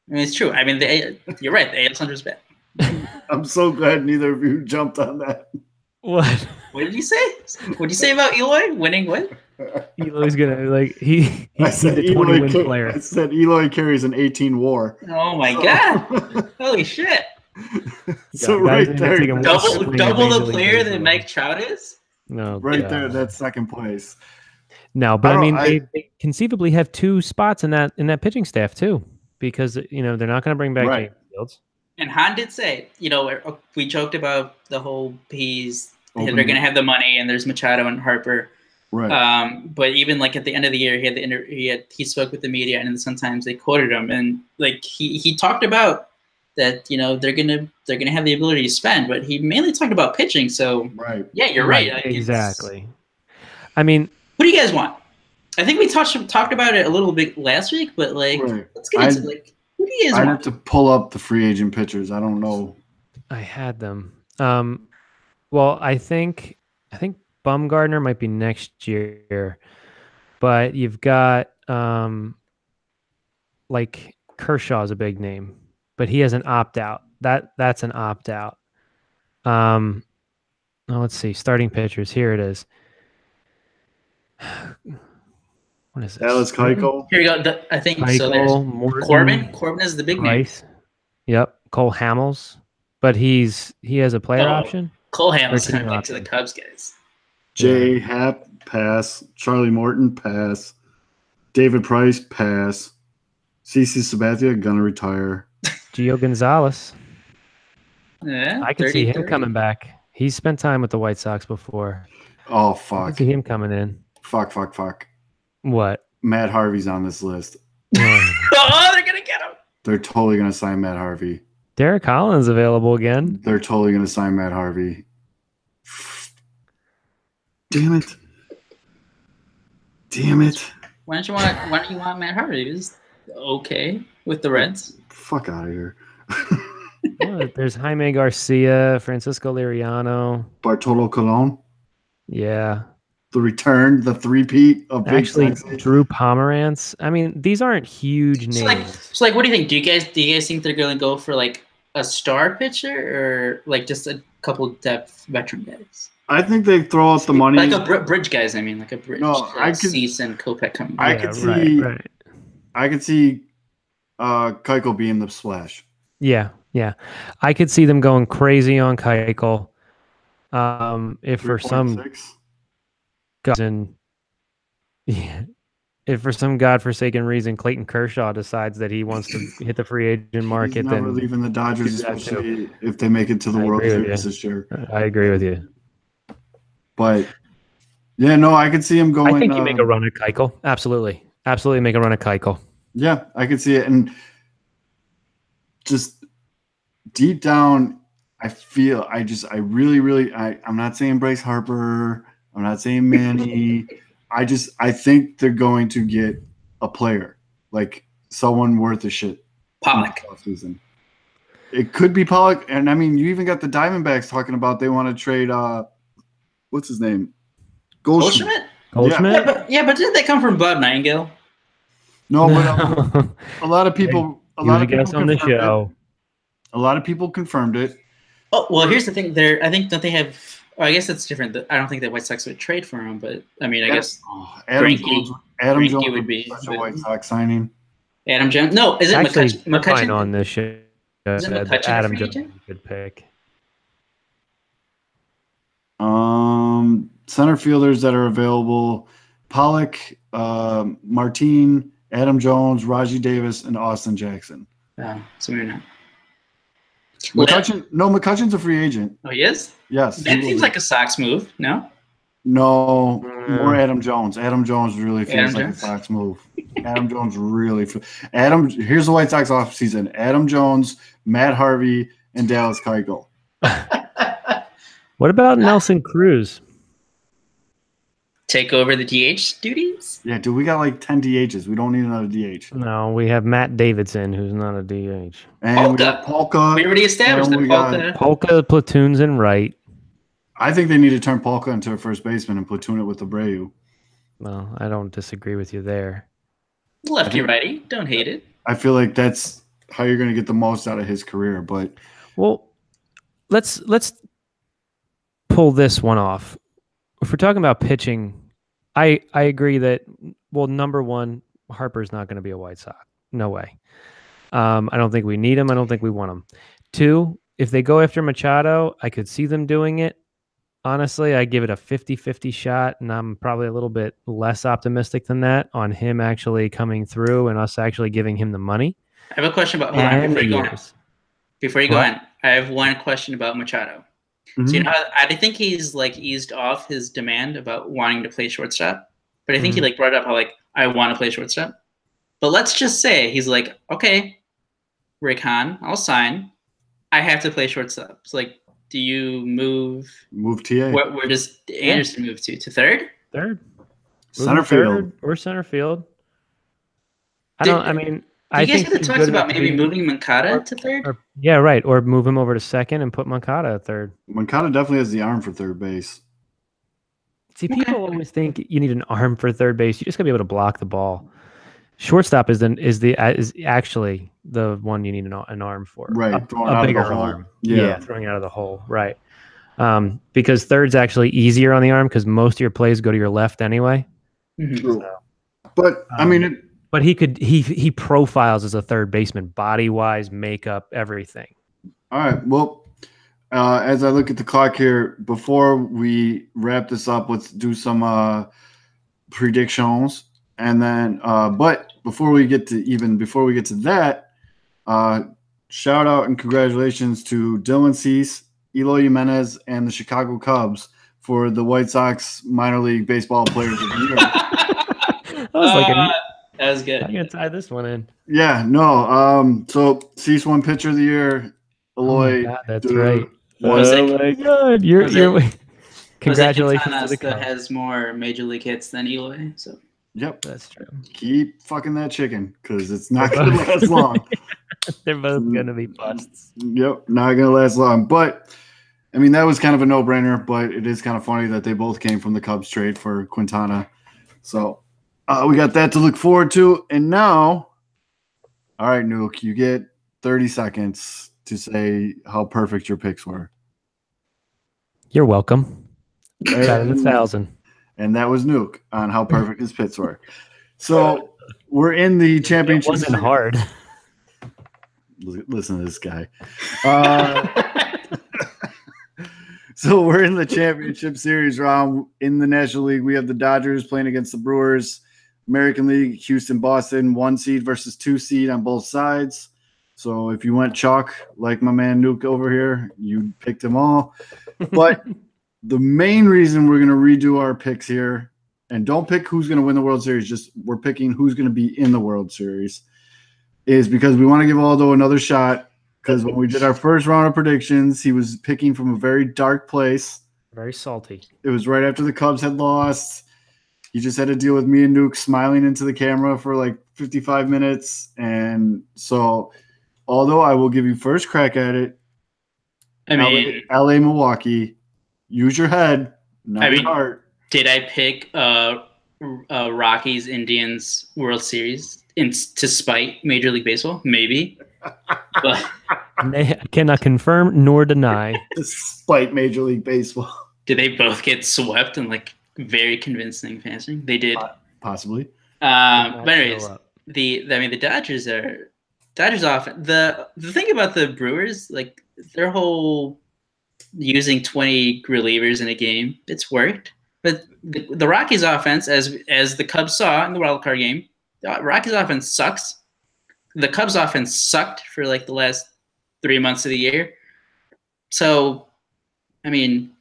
I mean, it's true. I mean, you're right. The AL Central is bad. I'm so glad neither of you jumped on that. What? What did you say? What did you say about Eloy winning? What? Eloy's gonna he's I said the 20 win I player. said Eloy carries an 18 WAR. Oh my god! Holy shit! So Yeah, guys right need to there, take a Double swing double at the Major League player that Baseball. Mike Trout is. No, right God. there, that's second place. No, but I mean, I- they conceivably have 2 spots in that pitching staff too, because they're not going to bring back Right. James Fields. And Han did say, we joked about the whole they're Opening. going to have the money, and there's Machado and Harper. Right. But even like at the end of the year, he spoke with the media, and in the Sun Times they quoted him, and like he talked about that they're gonna have the ability to spend, but he mainly talked about pitching. So Right. yeah, you're right. Like, Exactly. I mean, who do you guys want? I think we talked about it a little bit last week, but like Right. let's get into who do you guys I'd have want? to pull up the free agent pitchers. I don't know. I had them. Well, I think Bumgarner might be next year, but you've got like Kershaw's a big name, but he has an opt out. That's an opt out. Let's see. Starting pitchers. Here it is. What is this? Alex Keuchel. Here we go. I think so. There's Keuchel, Morton, Corbin is the big name. Price. Yep. Cole Hamels, but he has a player option. Cole Hamels Or team coming back to the option. Cubs, guys. Jay Happ, pass. Charlie Morton, pass. David Price, pass. CC Sabathia, gonna retire. Gio Gonzalez. Yeah, I could see him 30. coming back. He's spent time with the White Sox before. Oh, I fuck. could see him coming in. Fuck. What? Matt Harvey's on this list. Oh, they're gonna get him. They're totally gonna sign Matt Harvey. Derek Collins available again. They're totally gonna sign Matt Harvey. Damn it. Why don't you want Matt Harvey? He's okay with the Reds. Fuck out of here. Oh, there's Jaime Garcia, Francisco Liriano. Bartolo Colon, Yeah. the return, the three-peat of Big Actually, Sexy. Drew Pomerantz. I mean, these aren't huge names. So what do you think? Do you guys think they're gonna go for like a star pitcher or like just a couple depth veteran guys? I think they throw out the money. Like a bridge guys. I mean, like a bridge. No, I could- Cease and Kopech coming. I back. could see- Right. I could see Keuchel being the splash. Yeah, yeah. I could see them going crazy on Keuchel. If for some 3.6. reason, yeah, if for some godforsaken reason Clayton Kershaw decides that he wants to hit the free agent He's market, never then leaving the Dodgers, do that too. especially if they make it to the I World agree with Series you. this year. I agree with you. But yeah, no, I could see him going. I think you make a run at Keuchel. Absolutely, absolutely make a run at Keuchel. Yeah, I could see it, and just deep down, I feel I really I'm not saying Bryce Harper, I'm not saying Manny. I think they're going to get a player, like someone worth a shit. Pollock. Season. It could be Pollock, and I mean, you even got the Diamondbacks talking about they want to trade. What's his name? Goldschmidt. Goldschmidt. Yeah, but didn't they come from Bob Nightingale? No, but a lot of people. A lot of people on the show. A lot of people confirmed it. Oh well, here's the thing. I think don't they have? Oh, I guess that's different. I don't think the White Sox would trade for him, but I mean, I guess Adam Jones would be such a White Sox signing. Adam Jones. No, is it McCutchen on this show? Is it McCutchen Adam Jones is a good pick. Center fielders that are available: Pollock, Martin, Adam Jones, Raji Davis, and Austin Jackson. So maybe not. McCutchen's a free agent. Oh, he is? Yes. That seems like a Sox move, no? No, more Adam Jones. Adam Jones really feels like a Sox move. Adam Jones really here's the White Sox offseason. Adam Jones, Matt Harvey, and Dallas Keuchel. What about Nelson Cruz? Take over the DH duties? Yeah, dude, we got like 10 DHs. We don't need another DH. No, we have Matt Davidson, who's not a DH. And we got Polka. We already established that Polka platoons and right. I think they need to turn Polka into a first baseman and platoon it with Abreu. Well, I don't disagree with you there. Lefty righty, don't hate it. I feel like that's how you're going to get the most out of his career. But let's pull this one off. If we're talking about pitching, I agree that, number one, Harper's not going to be a White Sox. No way. I don't think we need him. I don't think we want him. Two, if they go after Machado, I could see them doing it. Honestly, I give it a 50-50 shot, and I'm probably a little bit less optimistic than that on him actually coming through and us actually giving him the money. I have a question about before you go on. I have one question about Machado. Mm-hmm. So I think he's like eased off his demand about wanting to play shortstop, but I think he like brought up how like I want to play shortstop. But let's just say he's like, okay, Rick Hahn, I'll sign. I have to play shortstop. So like, do you move TA? Where does Anderson move to third? Third, center field or center field. I think he talks about maybe moving Moncada to third. Yeah, right. Or move him over to second and put Moncada at third. Moncada definitely has the arm for third base. See, people always think you need an arm for third base. You just gotta be able to block the ball. Shortstop is actually the one you need an arm for. Right, a bigger arm. Yeah, throwing out of the hole. Right. Because third's actually easier on the arm because most of your plays go to your left anyway. Mm-hmm. True. So, but I mean. But he profiles as a third baseman, body wise, makeup, everything. All right. Well, as I look at the clock here, before we wrap this up, let's do some predictions, and then. But before we get to that, shout out and congratulations to Dylan Cease, Eloy Jimenez, and the Chicago Cubs for the White Sox minor league baseball players of the year. That was good. I'm going to tie this one in. Yeah, no. So, Cease won pitcher of the year. Eloy. Oh my God, that's right. Oh, my God. You're congratulations to the Cubs. That has more major league hits than Eloy. So. Yep. That's true. Keep fucking that chicken because it's not going to last long. They're both going to be busts. Yep, not going to last long. But, I mean, that was kind of a no-brainer, but it is kind of funny that they both came from the Cubs trade for Quintana. So, we got that to look forward to. And now, all right, Nuke, you get 30 seconds to say how perfect your picks were. You're welcome. Got in 1,000. And that was Nuke on how perfect his picks were. So we're in the championship. It wasn't hard. Listen to this guy. So we're in the championship series round in the National League. We have the Dodgers playing against the Brewers. American League, Houston, Boston, 1 seed versus 2 seed on both sides. So if you went chalk like my man Nuke over here, you picked them all. But the main reason we're going to redo our picks here, and don't pick who's going to win the World Series, just we're picking who's going to be in the World Series, is because we want to give Aldo another shot. Because when we did our first round of predictions, he was picking from a very dark place. Very salty. It was right after the Cubs had lost. He just had to deal with me and Nuke smiling into the camera for like 55 minutes. And so, although I will give you first crack at it, I mean, LA, Milwaukee, use your head, not your heart. Did I pick Rockies Indians World Series to spite Major League Baseball? Maybe. But I cannot confirm nor deny. Despite Major League Baseball. Did they both get swept in like very convincing fashion? They did. Possibly. But anyways, the Dodgers off. The thing about the Brewers, like their whole using 20 relievers in a game, it's worked. But the Rockies offense, as the Cubs saw in the wild card game, the Rockies offense sucks. The Cubs offense sucked for like the last 3 months of the year. So, I mean,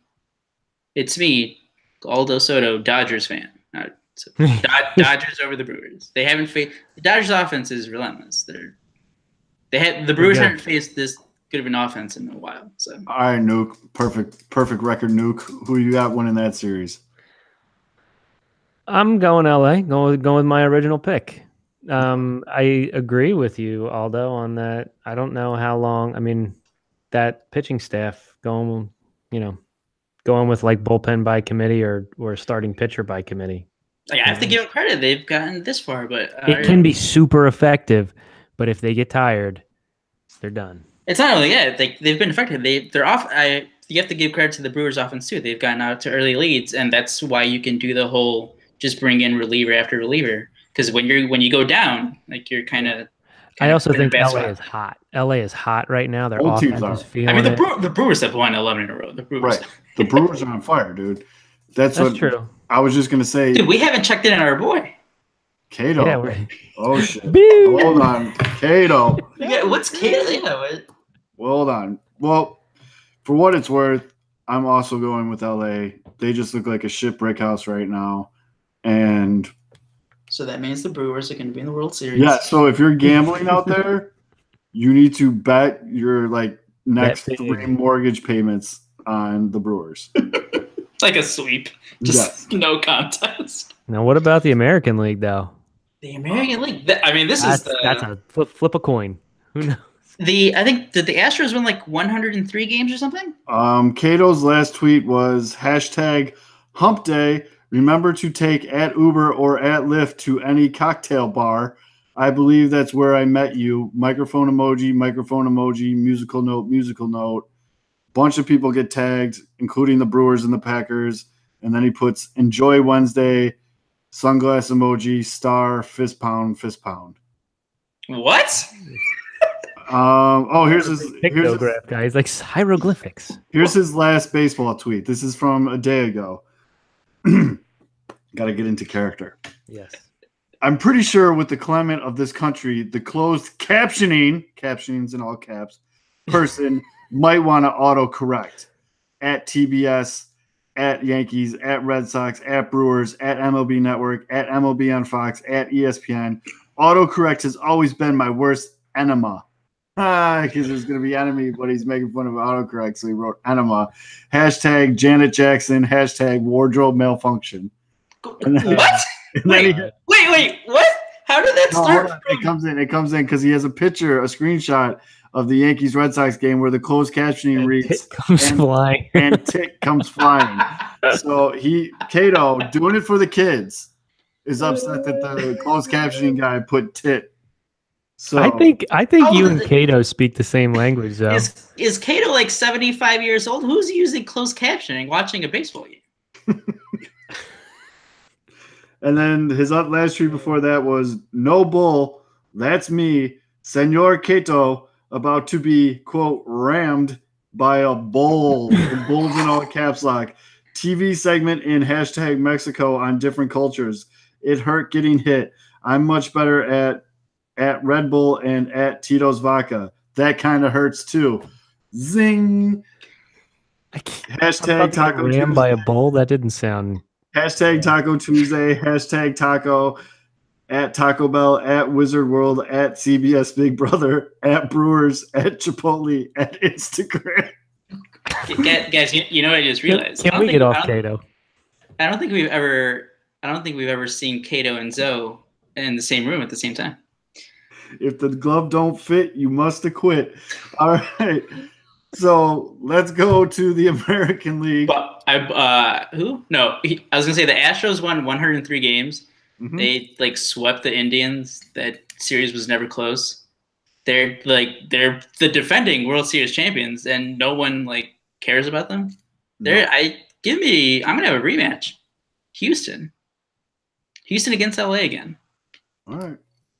it's me, Aldo Soto, Dodgers fan. Dodgers over the Brewers. They haven't faced the Dodgers offense is relentless. The Brewers haven't faced this good of an offense in a while. So all right, Nuke, perfect record, Nuke. Who you got winning that series? I'm going LA. Going with my original pick. I agree with you, Aldo, on that. I don't know how long. I mean, that pitching staff going with like bullpen by committee or starting pitcher by committee. Like, I have to give them credit; they've gotten this far, but it can be super effective. But if they get tired, they're done. It's not only that; they've been effective. They're off. You have to give credit to the Brewers' offense too. They've gotten out to early leads, and that's why you can do the whole just bring in reliever after reliever. Because when you go down, like you're kind of. I also think LA is hot. LA is hot right now. Their offense is feeling. I mean, the Brewers have won 11 in a row. The Brewers, right? The Brewers are on fire, dude. That's true. I was just gonna say. Dude, we haven't checked in on our boy. Cato. Yeah, oh shit! Hold on, Cato. What's Cato? Yeah, hold on. Well, for what it's worth, I'm also going with LA. They just look like a shipwreck house right now, and. So that means the Brewers are going to be in the World Series. Yeah. So if you're gambling out there, you need to bet your next 3 mortgage payments on the Brewers. It's like a sweep. Just no contest. Now, what about the American League, though? The American League. That's a flip a coin. Who knows? I think did the Astros win like 103 games or something? Cato's last tweet was #Hump Day. Remember to take at Uber or at Lyft to any cocktail bar. I believe that's where I met you. Microphone emoji, musical note. Bunch of people get tagged, including the Brewers and the Packers. And then he puts enjoy Wednesday, sunglass emoji, star, fist pound. What? Here's his pictograph, guys. Like hieroglyphics. Here's his last baseball tweet. This is from a day ago. Got to get into character. Yes. I'm pretty sure with the climate of this country, the closed captionings in all caps, person might want to autocorrect at TBS, at Yankees, at Red Sox, at Brewers, at MLB Network, at MLB on Fox, at ESPN. Autocorrect has always been my worst enema. Because there's going to be enemy, but he's making fun of autocorrect, so he wrote enema. #Janet Jackson, #wardrobe malfunction. What? Wait, what? How did that start? It comes in because he has a screenshot of the Yankees Red Sox game where the closed captioning reads Tit comes flying. And Tit comes flying. So Cato, doing it for the kids, is upset that the closed captioning guy put Tit. So I think you and Cato speak the same language, though. Is Cato like 75 years old? Who's using closed captioning watching a baseball game? And then his last tweet before that was, no bull, that's me, Senor Cato, about to be, quote, rammed by a bull, in bulls in all caps lock. TV segment in hashtag Mexico on different cultures. It hurt getting hit. I'm much better at Red Bull and at Tito's Vodka. That kind of hurts too. Zing. Hashtag Taco rammed by a Tuesday. bull. That didn't sound. Hashtag Taco Tuesday. Hashtag Taco. At Taco Bell, at Wizard World, at CBS Big Brother, at Brewers, at Chipotle, at Instagram. Guys, you know what I just realized? Can we get off Kato? I don't think we've ever seen Kato and Zoe in the same room at the same time. If the glove don't fit, you must acquit. All right. So let's go to the American League. Who? No, I was gonna say the Astros won 103 games. Mhm. They swept the Indians. That series was never close. They're the defending World Series champions, and no one cares about them. No. I'm gonna have a rematch. Houston against LA again. All right.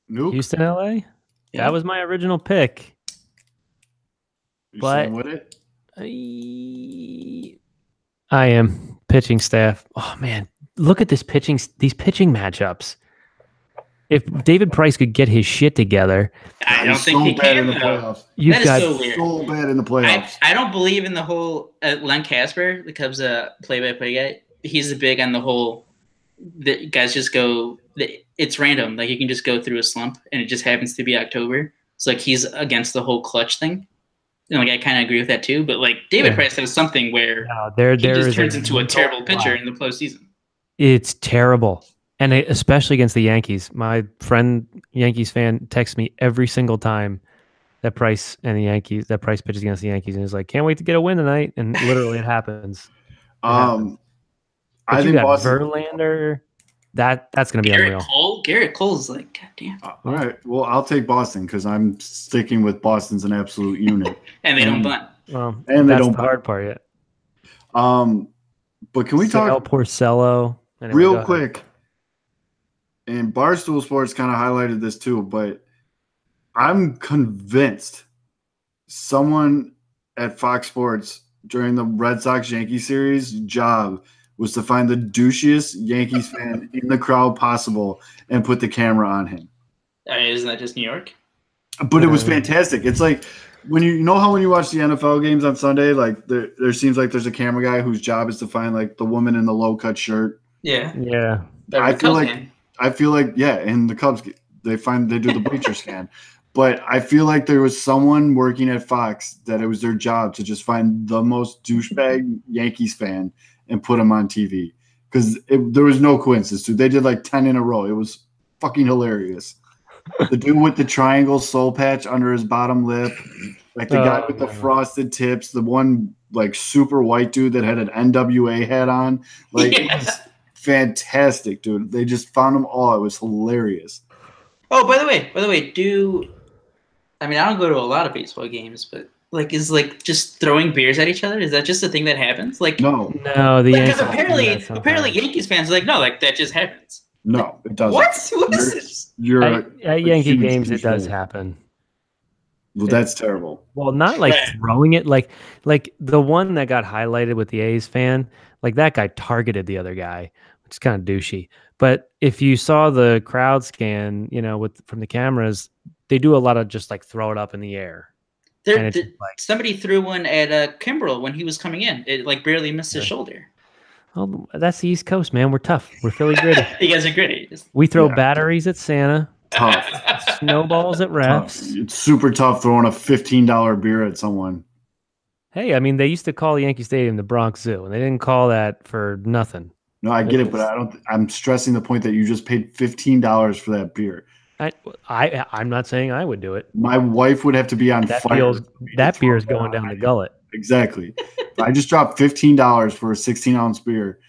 Nope. Houston, LA. Yeah. That was my original pick. You But- staying with it? I am pitching staff. Oh man, look at these pitching matchups. If David Price could get his shit together, I don't He's think so he bad can in the though. playoffs. you've That is got so weird. So bad in the playoffs. I don't believe in the whole Len Casper, the Cubs play-by-play guy. He's big on the whole. The guys just go. It's random. Like you can just go through a slump, and it just happens to be October. It's like he's against the whole clutch thing. I kind of agree with that too. But David Yeah. Price has something where there he just is turns into a mental terrible pitcher block. in the postseason. It's terrible. And especially against the Yankees. My friend, Yankees fan, texts me every single time that Price pitches against the Yankees. And he's like, can't wait to get a win tonight. And literally it happens. But I you think got Boston. Verlander. That's going to be unreal. Garrett Cole's like, God damn. All right. Well, I'll take Boston because I'm sticking with Boston's an absolute unit. And they don't bunt. Well, And they that's don't the bunt. hard part yet. But can we Sal talk Porcello. Anyway, go real ahead. quick? And Barstool Sports kind of highlighted this too, but I'm convinced someone at Fox Sports during the Red Sox Yankee series job was to find the douchiest Yankees fan in the crowd possible and put the camera on him. Isn't that just New York? But it was fantastic. It's like when you know how when you watch the NFL games on Sunday, there seems like there's a camera guy whose job is to find the woman in the low cut shirt. Yeah. Yeah. I feel like and the Cubs they do the bleacher scan. But I feel like there was someone working at Fox that it was their job to just find the most douchebag Yankees fan and put him on TV. Because there was no coincidence, dude. They did 10 in a row. It was fucking hilarious. The dude with the triangle soul patch under his bottom lip, the guy with the frosted tips, the one super white dude that had an NWA hat on. It was fantastic, dude. They just found them all. It was hilarious. Oh, by the way, I don't go to a lot of baseball games, but is just throwing beers at each other? Is that just a thing that happens? No, the because Yankees apparently Yankees fans are no, that just happens. no, it doesn't. What is this? at Yankee huge games it does fan. happen. Well, that's terrible. Well, not throwing it like the one that got highlighted with the A's fan, that guy targeted the other guy, which is kind of douchey. But if you saw the crowd scan, from the cameras, they do a lot of just throw it up in the air. Somebody threw one at Kimbrel when he was coming in. It barely missed his shoulder. Oh, that's the East Coast, man. We're tough. We're Philly gritty. You guys are gritty. We throw batteries at Santa, Tough. snowballs at refs. Tough. It's super tough throwing a $15 beer at someone. Hey, they used to call Yankee Stadium the Bronx Zoo, and they didn't call that for nothing. No, I get it, but I'm stressing the point that you just paid $15 for that beer. I'm not saying I would do it. My wife would have to be on fire. That beer is going down the gullet. Exactly. I just dropped $15 for a 16-ounce beer.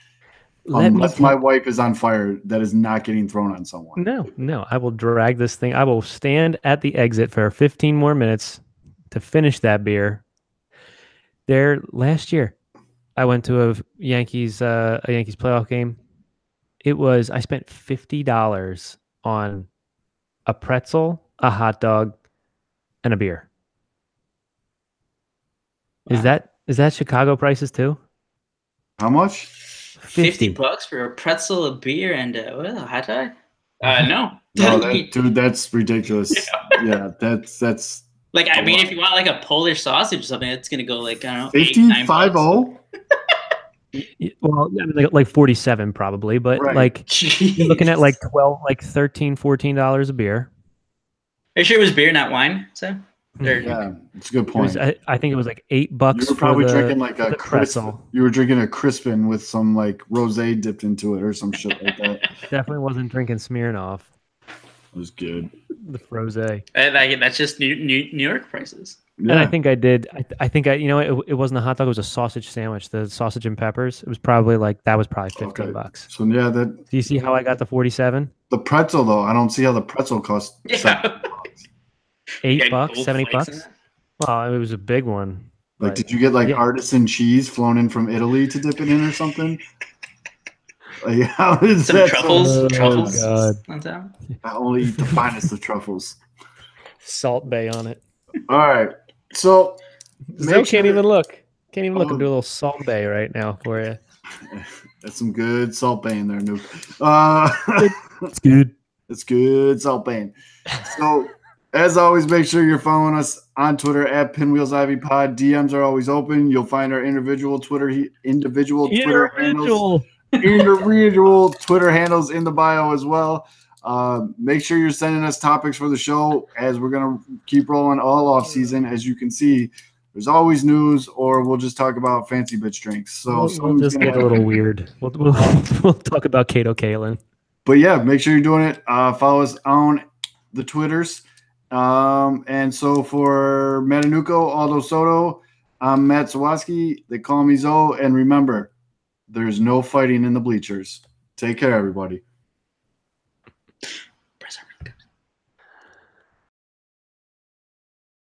Unless my wife is on fire, that is not getting thrown on someone. No. I will drag this thing. I will stand at the exit for 15 more minutes to finish that beer. There, last year, I went to a Yankees playoff game. I spent $50 on a pretzel, a hot dog, and a beer. Is that Chicago prices too? How much? 50 bucks for a pretzel, a beer, and a hot dog? No. No, dude, that's ridiculous. Yeah, that's like, I mean, if you want like a Polish sausage or something, it's gonna go like, I don't know, 50-50? Well, I mean, like 47 probably, but Right. like you're looking at like 12, like $13, $14 a beer. Are you sure it was beer, not wine? So yeah, it's a good point. I think it was like $8. You were probably drinking like a pretzel. You were drinking a Crispin with some like rosé dipped into it or some shit like that. Definitely wasn't drinking Smirnoff. It was good. The frosé. That's just New York prices. Yeah. And I think I did. I think it wasn't a hot dog. It was a sausage sandwich. The sausage and peppers. It was probably that was probably $15. So yeah, Do you see how I got the 47? The pretzel though, I don't see how the pretzel costs. Yeah. $8, $70. Well, it was a big one. Like, did you get like artisan cheese flown in from Italy to dip it in or something? Like, how is some that? Truffles. God. I only eat the finest of truffles. Salt Bay on it. All right. So Zoe can't even look. Can't even look. I'm doing a little Salt Bay right now for you. That's some good Salt Bay in there, Nuke. It's good. It's good Salt Bay. So, as always, make sure you're following us on Twitter at PinwheelsIvyPod. DMs are always open. You'll find our individual Twitter handles in the bio as well. Make sure you're sending us topics for the show as we're going to keep rolling all off season. As you can see, there's always news, or we'll just talk about fancy bitch drinks. So we'll just get a little weird. We'll talk about Kato Kalin. But yeah, make sure you're doing it. Follow us on the Twitters. And so for Matanuco, Aldo Soto, I'm Matt Sawatsky. They call me Zoe. And remember, there's no fighting in the bleachers. Take care, everybody.